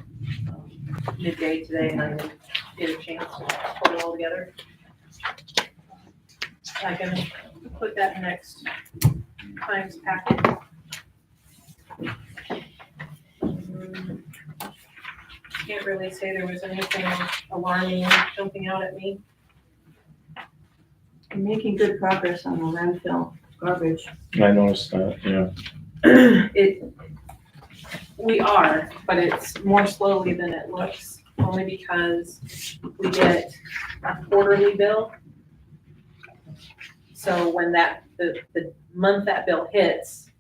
midday today, and I didn't get a chance to put it all together. I can put that next time's packet. Can't really say there was anything alarming jumping out at me. You're making good progress on the landfill garbage. I noticed that, yeah. We are, but it's more slowly than it looks, only because we get a quarterly bill. So when the month that bill hits,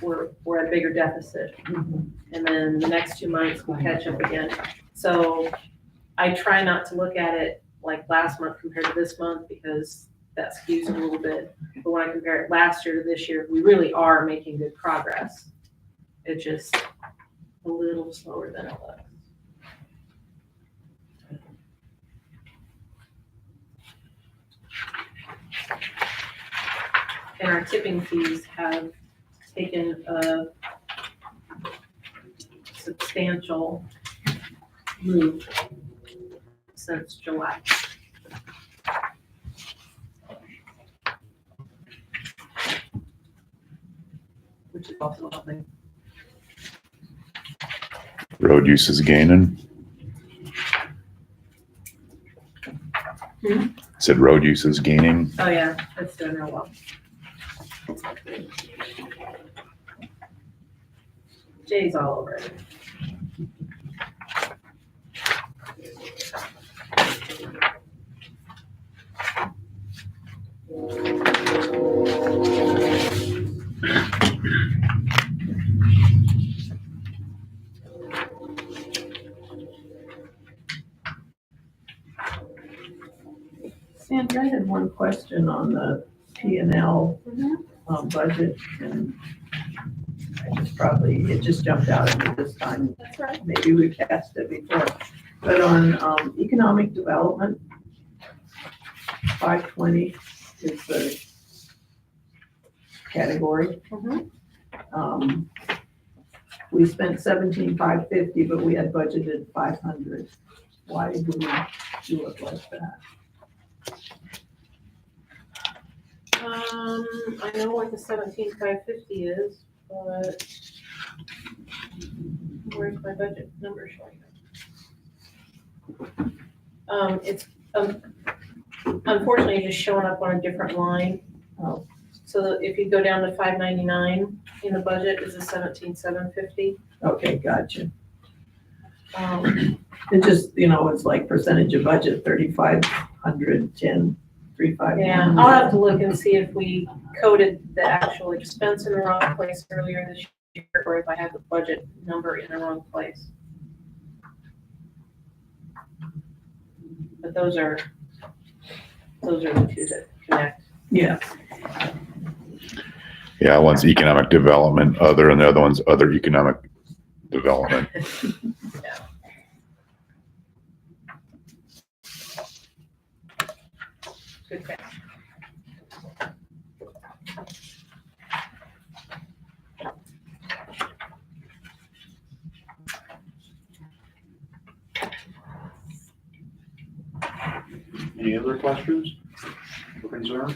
we're at a bigger deficit. And then the next 2 months we catch up again. So I try not to look at it like last month compared to this month because that skews a little bit. But when I compare it last year to this year, we really are making good progress. It's just a little slower than it looks. And our tipping fees have taken a substantial move since July. Which is also something. Road use is gaining. Said road use is gaining. Oh yeah, it's doing real well. Jay's all over it. Sandra, I had one question on the P&L budget, and it just jumped out at me this time. That's right. Maybe we've asked it before, but on economic development, 520 is the category. We spent 17,550, but we had budgeted 500. Why do we do it like that? I know what the 17,550 is, but where's my budget number showing up? It's unfortunately just showing up on a different line. Oh. So if you go down to 599 in the budget is a 17,750. Okay, gotcha. It just, it's like percentage of budget, 3,500, 10, 3,500. Yeah, I'll have to look and see if we coded the actual expense in the wrong place earlier this year, or if I have the budget number in the wrong place. But those are the two that connect. Yeah, Yeah, one's economic development, other, and the other one's other economic development. Good catch. Any other questions or concerns?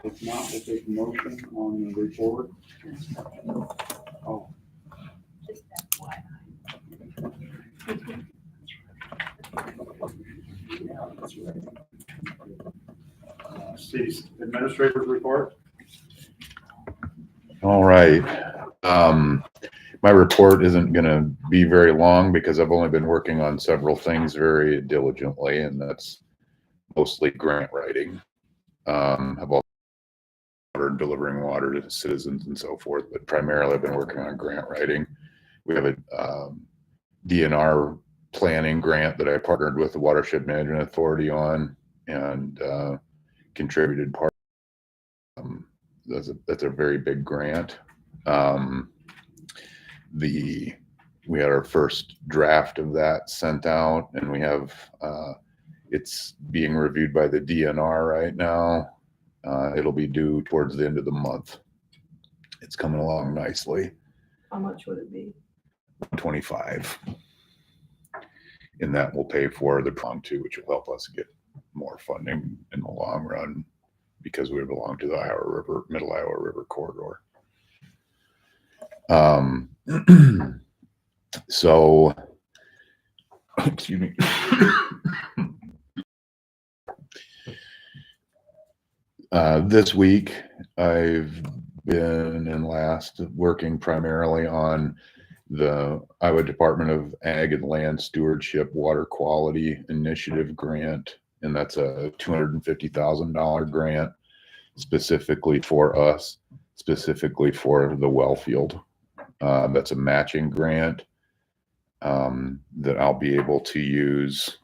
If not, we'll take a motion on the report. Oh. City administrator's report. All right. My report isn't going to be very long because I've only been working on several things very diligently, and that's mostly grant writing. I've also delivering water to citizens and so forth, but primarily I've been working on grant writing. We have a DNR planning grant that I partnered with the Watershed Management Authority on and contributed part. That's a very big grant. We had our first draft of that sent out, and we have it's being reviewed by the DNR right now. It'll be due towards the end of the month. It's coming along nicely. how much would it be? 125. And that will pay for the prong two, which will help us get more funding in the long run because we belong to the Middle Iowa River corridor. So, excuse me. This week, I've been working primarily on the Iowa Department of Ag and Land Stewardship Water Quality Initiative grant, and that's a $250,000 grant specifically for us, specifically for the well field. That's a matching grant that I'll be able to use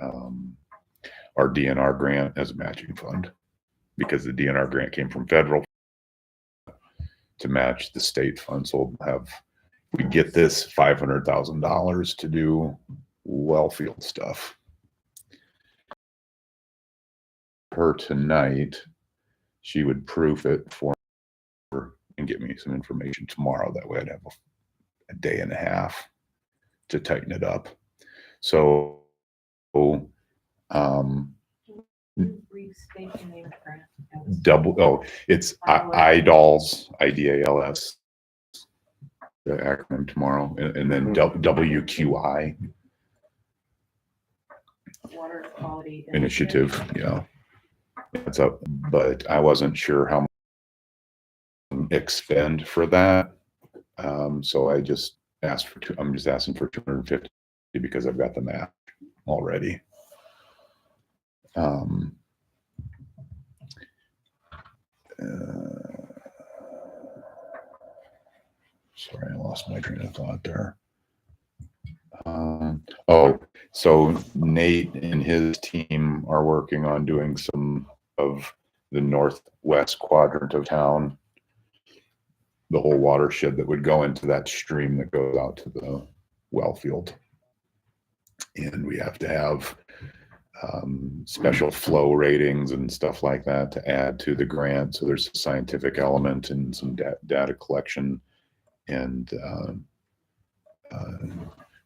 our DNR grant as a matching fund, because the DNR grant came from federal to match the state fund. So we get this $500,000 to do well field stuff. Her tonight, she would proof it for her and get me some information tomorrow. That way I'd have a day and a half to tighten it up. So, Restate the name of the grant. it's IDALS, IDALS, the acronym tomorrow, and then WQI Water Quality Initiative. Yeah, that's up, but I wasn't sure how much to expend for that. So I just asked for I'm just asking for 250 because I've got the map already. Sorry, I lost my train of thought there. So Nate and his team are working on doing some of the northwest quadrant of town, the whole watershed that would go into that stream that goes out to the well field. And we have to have special flow ratings and stuff like that to add to the grant. So there's a scientific element and some data collection and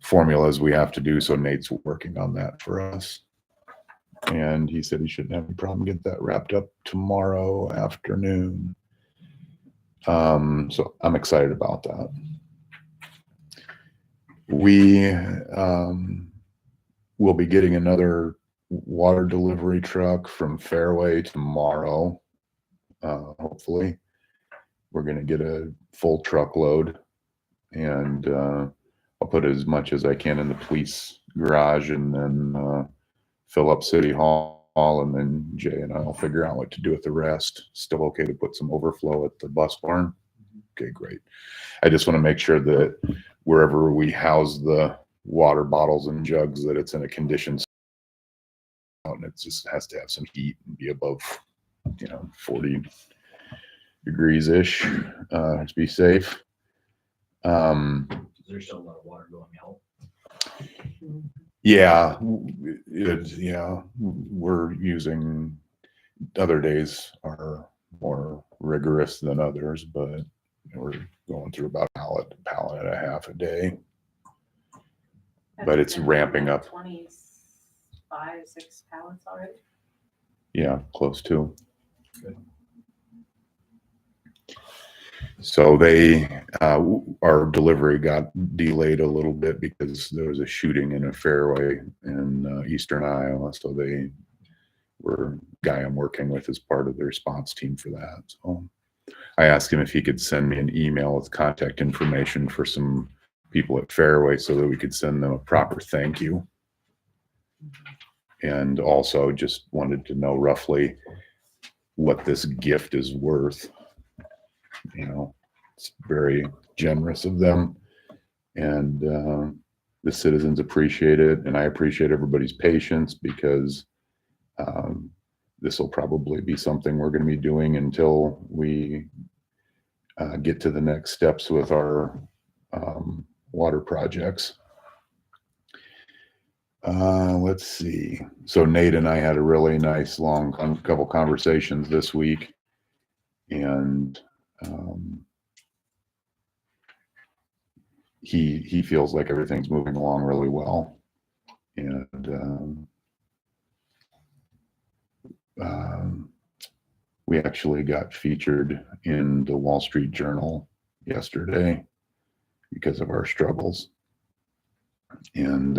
formulas we have to do. So Nate's working on that for us. And he said he shouldn't have any problem getting that wrapped up tomorrow afternoon. So I'm excited about that. We will be getting another water delivery truck from Fairway tomorrow. Hopefully we're going to get a full truckload, and I'll put as much as I can in the police garage, and then fill up City Hall, and then Jay and I'll figure out what to do with the rest. Still okay to put some overflow at the bus barn? Okay, great. I just want to make sure that wherever we house the water bottles and jugs, that it's in a condition, and it just has to have some heat and be above, 40 degrees ish to be safe. There's still a lot of water going out. Yeah, we're using, other days are more rigorous than others, but we're going through about a pallet and a half a day. But it's ramping up. 6 pallets already. Yeah, close to. Good. So our delivery got delayed a little bit because there was a shooting in a Fairway in eastern Iowa. So guy I'm working with is part of the response team for that. So I asked him if he could send me an email with contact information for some people at Fairway so that we could send them a proper thank you. And also just wanted to know roughly what this gift is worth. It's very generous of them, and the citizens appreciate it, and I appreciate everybody's patience, because this will probably be something we're going to be doing until we get to the next steps with our water projects. Let's see. So Nate and I had a really nice long couple conversations this week, and he feels like everything's moving along really well. And we actually got featured in the Wall Street Journal yesterday because of our struggles. And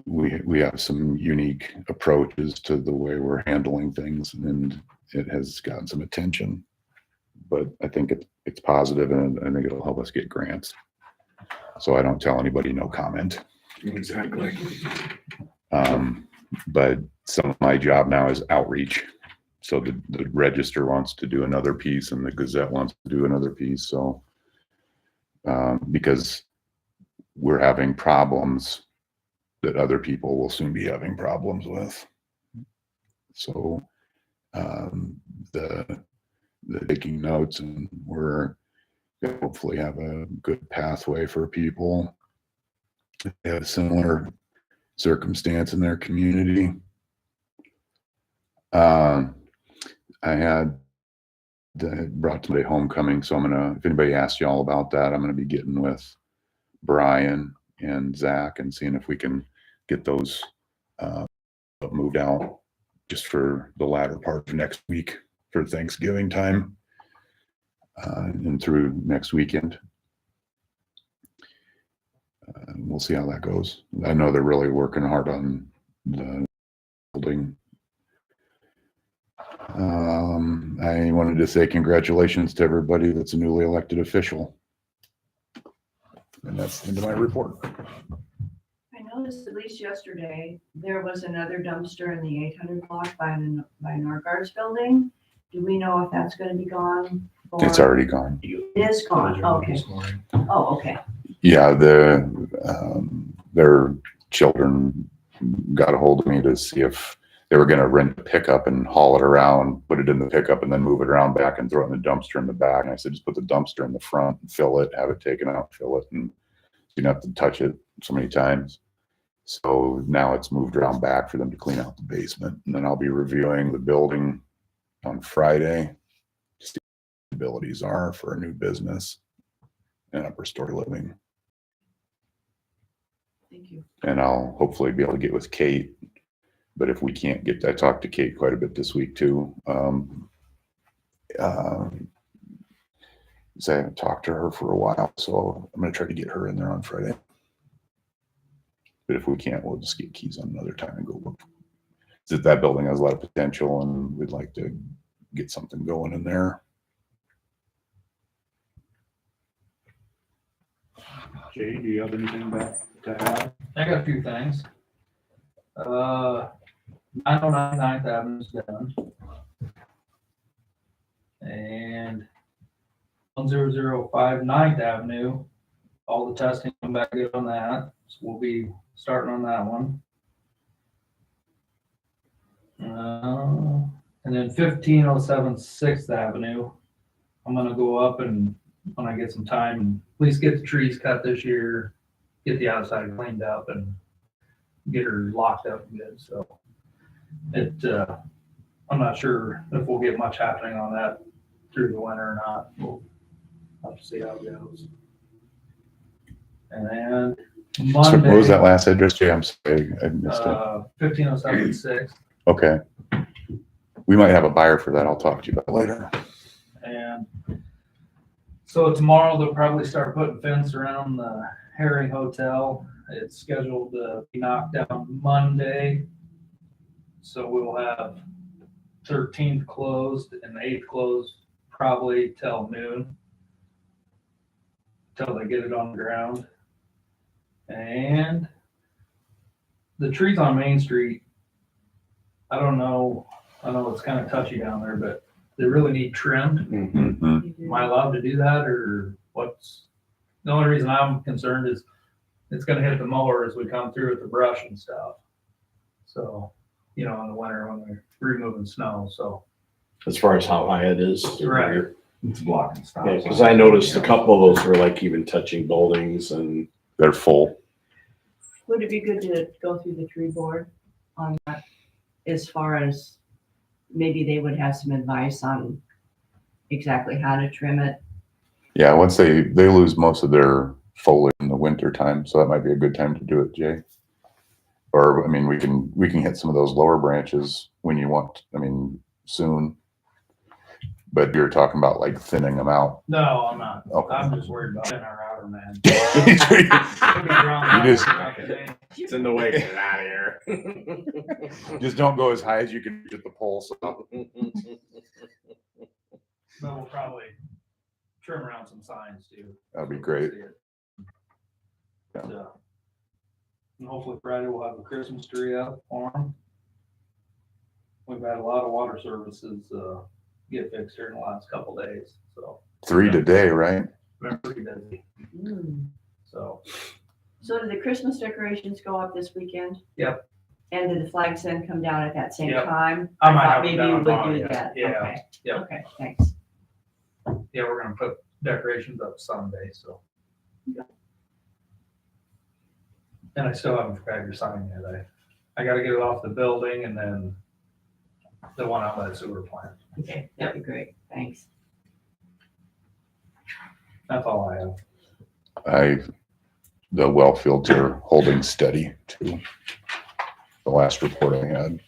we have some unique approaches to the way we're handling things, and it has gotten some attention. But I think it's positive, and I think it'll help us get grants. So I don't tell anybody no comment. Exactly. But some of my job now is outreach. So the Register wants to do another piece, and the Gazette wants to do another piece. So because we're having problems that other people will soon be having problems with. So the taking notes, and we're gonna hopefully have a good pathway for people that have a similar circumstance in their community. I had brought today homecoming, so I'm gonna, if anybody asks y'all about that, I'm gonna be getting with Brian and Zach and seeing if we can get those moved out just for the latter part of next week for Thanksgiving time and through next weekend. We'll see how that goes. I know they're really working hard on the building. I wanted to say congratulations to everybody that's a newly elected official. And that's the end of my report. I noticed at least yesterday, there was another dumpster in the 800 block by Norgard's building. Do we know if that's gonna be gone? It's already gone. It is gone, okay. Oh, okay. Yeah, their children got a hold of me to see if they were going to rent a pickup and haul it around, put it in the pickup, and then move it around back and throw it in the dumpster in the back. And I said, just put the dumpster in the front and fill it, have it taken out, fill it, and you don't have to touch it so many times. So now it's moved around back for them to clean out the basement. And then I'll be reviewing the building on Friday, just see what the abilities are for a new business and upper story living. Thank you. And I'll hopefully be able to get with Kate. But if we can't get, I talked to Kate quite a bit this week too. So I haven't talked to her for a while, so I'm going to try to get her in there on Friday. But if we can't, we'll just get keys on another time and go look. That building has a lot of potential, and we'd like to get something going in there. Jay, do you have anything back to add? I got a few things. 909 9th Avenue's done. And 1005 9th Avenue, all the testing come back good on that. So we'll be starting on that one. And then 1507 6th Avenue, I'm gonna go up and when I get some time and at least get the trees cut this year, get the outside cleaned up and get her locked up good. So I'm not sure if we'll get much happening on that through the winter or not. We'll have to see how it goes. And then So Monday. what was that last address, Jay? I'm sorry, I missed it. 1507 6th. Okay. We might have a buyer for that. I'll talk to you about it later. And so tomorrow they'll probably start putting fence around the Harry Hotel. It's scheduled to be knocked down Monday. So we'll have 13th closed and the 8th closed probably till noon. Till they get it on the ground. And the trees on Main Street, I don't know. I know it's kind of touchy down there, but they really need trimmed. Mhm. Am I allowed to do that, or what's, the only reason I'm concerned is it's gonna hit the mower as we come through with the brush and stuff. So, in the winter when we're removing snow, so. As far as how high it is. Right. It's blocking stop. Yeah, because I noticed a couple of those were like even touching buildings and. They're full. Would it be good to go through the tree board on that as far as maybe they would have some advice on exactly how to trim it. Yeah, once they lose most of their foliage in the winter time, so that might be a good time to do it, Jay. Or, I mean, we can hit some of those lower branches when you want, I mean, soon. But you're talking about like thinning them out. No, I'm not. Okay. I'm just worried about in our outer man. You just- It's in the way, get it out of here. Just don't go as high as you can get the pole. So But we'll probably trim around some signs too. that'd be great. Yeah. So, and hopefully Friday we'll have a Christmas tree up for them. We've had a lot of water services, get fixed here in the last couple days, so. 3 today, right? Been pretty busy, so. So did the Christmas decorations go up this weekend? Yep. And did the flags then come down at that same Yep. time? I might thought have them maybe down you would tomorrow, do yeah. that. Yeah. Okay. Yep. Okay, thanks. Yeah, we're gonna put decorations up Sunday, so. And I still haven't prepared your sign yet. I gotta get it off the building and then the one out by the sewer plant. Okay, that'd be great. Thanks. That's all I have. The well fields are holding steady too. The last report I had.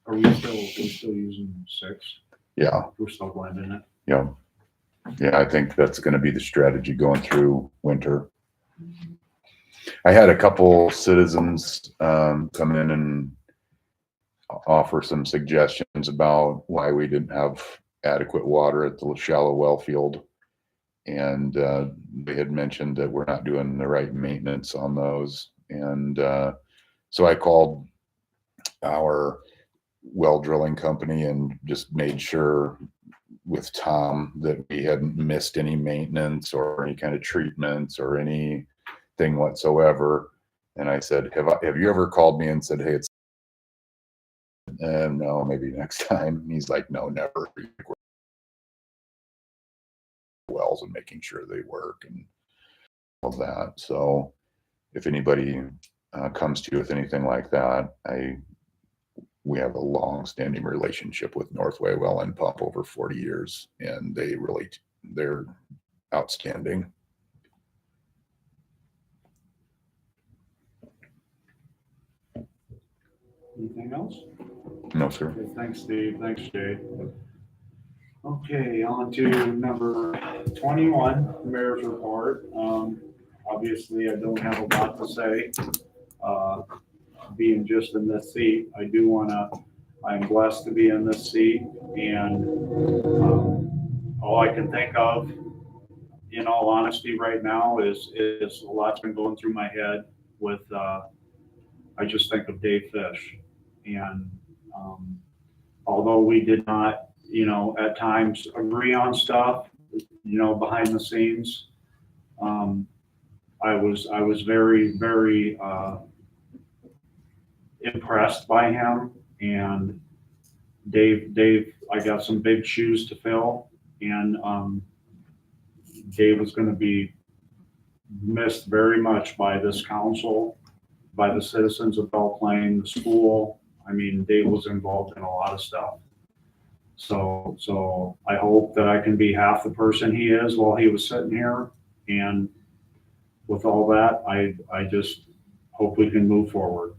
Are we still using 6? Yeah, We're still blending it. yeah. Yeah, I think that's gonna be the strategy going through winter. I had a couple citizens come in and offer some suggestions about why we didn't have adequate water at the shallow well field. And they had mentioned that we're not doing the right maintenance on those. And so I called our well drilling company and just made sure with Tom that we hadn't missed any maintenance or any kind of treatments or anything whatsoever. And I said, have you ever called me and said, hey, it's no, maybe next time. He's like, no, never. Wells and making sure they work and all that. So if anybody comes to you with anything like that, we have a long-standing relationship with Northway Well and Pump over 40 years, and they're outstanding. Anything else? No, sir. Okay, thanks, Steve. Thanks, Jay. Okay, on to number 21, mayor's report. Obviously, I don't have a lot to say. Being just in this seat, I'm blessed to be in this seat, and all I can think of, in all honesty, right now is a lot's been going through my head with, I just think of Dave Fish. And although we did not, at times agree on stuff, behind the scenes, I was very, very impressed by him. And Dave, I got some big shoes to fill, and Dave is going to be missed very much by this council, by the citizens of Belle Plaine, the school. I mean, Dave was involved in a lot of stuff. So I hope that I can be half the person he is while he was sitting here. And with all that, I just hope we can move forward.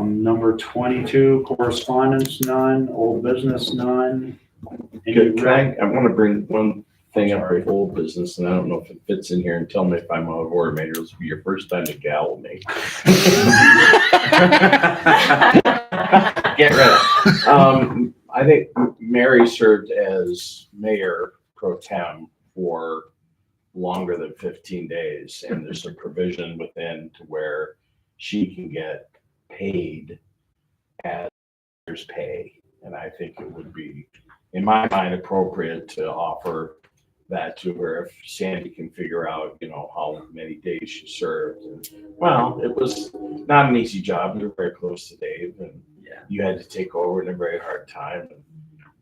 Number 22, correspondence, none. Old business, none. I want to bring one thing up with old business, and I don't know if it fits in here, and tell me if I'm out of order. Maybe this will be your first time to gavel me. Get ready. I think Mary served as mayor pro tem for longer than 15 days, and there's a provision within to where she can get paid as mayor's pay. And I think it would be, in my mind, appropriate to offer that to her if Sandy can figure out, how many days she served. And, well, it was not an easy job. We were very close to Dave, and you had to take over in a very hard time. And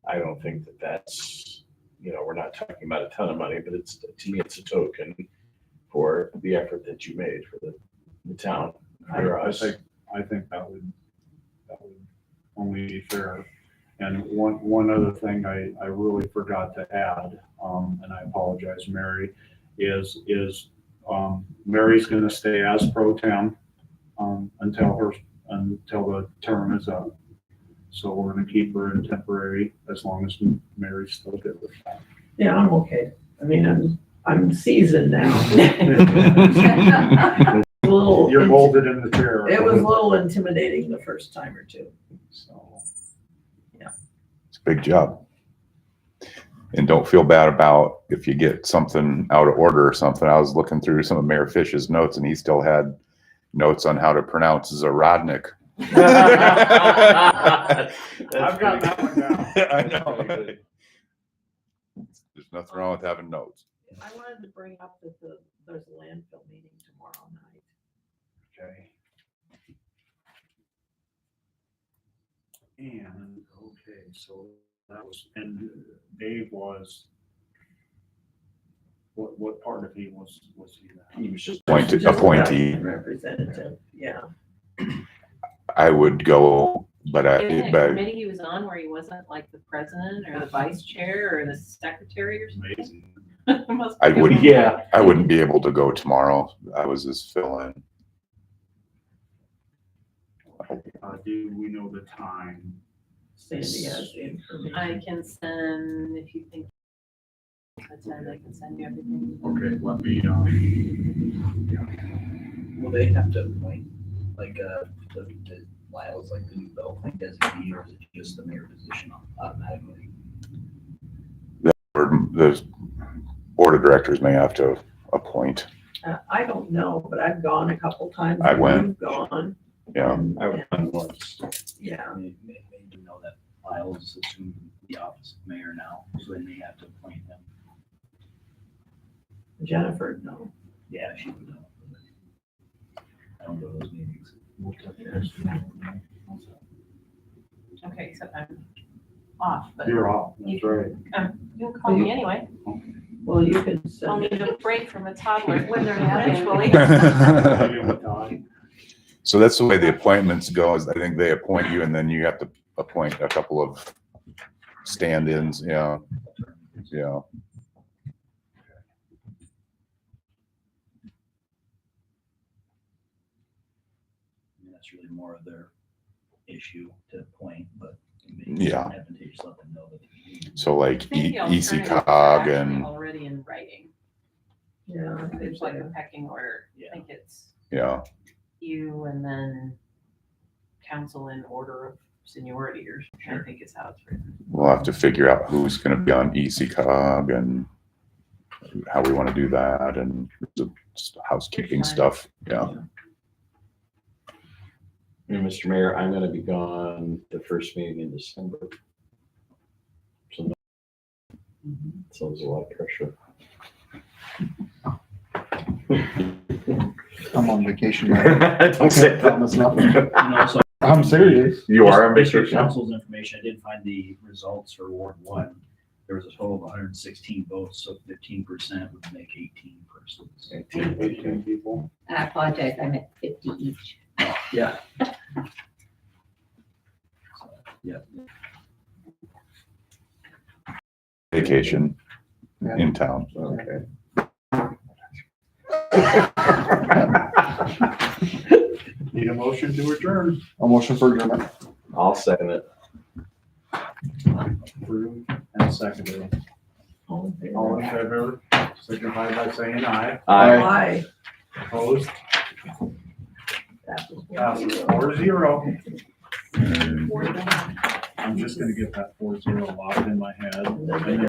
I don't think that that's, we're not talking about a ton of money, but to me, it's a token for the effort that you made for the town. For us. I think that would only fair. And one other thing I really forgot to add, and I apologize, Mary, is Mary's gonna stay as pro tem, until the term is up. So we're gonna keep her in temporary as long as Mary's still good with that. Yeah, I'm okay. I mean, I'm seasoned now. A little- You're molded in the chair. It was a little intimidating the first time or two, so. It's a big job. And don't feel bad about if you get something out of order or something. I was looking through some of Mayor Fish's notes and he still had notes on how to pronounce Zarodnik. I've got that one down. I know. There's nothing wrong with having notes. I wanted to bring up that there's a landfill meeting tomorrow night. Okay. And, okay, so that was, and Dave was, what part of he was he that? He was just Appointed, Just appointee. Representative, yeah. I would go, but Isn't but a committee he was on where he wasn't like the president or the vice chair or the secretary or something? Amazing. Must I be wouldn't, good. Yeah. I wouldn't be able to go tomorrow. I was just fill-in. Do we know the time? Sandy has the information. I can send, if you think that's it, I can send you everything. Okay, let me, Will they have to appoint, like, the Lyle's like the new belt like designee, or is it just the mayor position automatically? Or the board of directors may have to appoint. I don't know, but I've gone a couple times. I went. You've gone. Yeah. and- I would find once. Yeah, They do know that Lyle's assumed the office of mayor now, so they may have to appoint him. Jennifer, no. Yeah, she would know. I don't go to those meetings. Okay, except I'm off, but you're off, that's right. you'll call me anyway. Well, you can I'll send need it. a break from a toddler when they're eventually. So that's the way the appointments go, is I think they appoint you and then you have to appoint a couple of stand-ins, yeah, yeah. I mean, that's really more of their issue to appoint, but it may Yeah. be advantageous to let them know that. So like I think the EC alternatives are cog actually and, already in writing. Yeah, I think There's like a so. pecking order. I Yeah. think it's yeah, you and then council in order of seniority, or I think is how it's written. we'll have to figure out who's gonna be on EC cog and how we wanna do that and just housekeeping stuff, yeah. And Mr. Mayor, I'm gonna be gone the first meeting in December. So it's a lot of pressure. I'm on vacation. Now. Don't say Promise nothing. And also, I'm serious. You are, just for Mr. council's information, I did find the results for Ward 1. There was a total of 116 votes, so 15% would make 18 persons. 18 people. I apologize, I'm at 50 each. Yeah. Vacation Yeah. in town. Okay. Need a motion to adjourn. A motion for adjournment. I'll second it. Approved and seconded. All in favor? All in favor, signify by saying aye. Aye. Opposed? That was Passes 4-0. And I'm just gonna get that 4-0 locked in my head. And then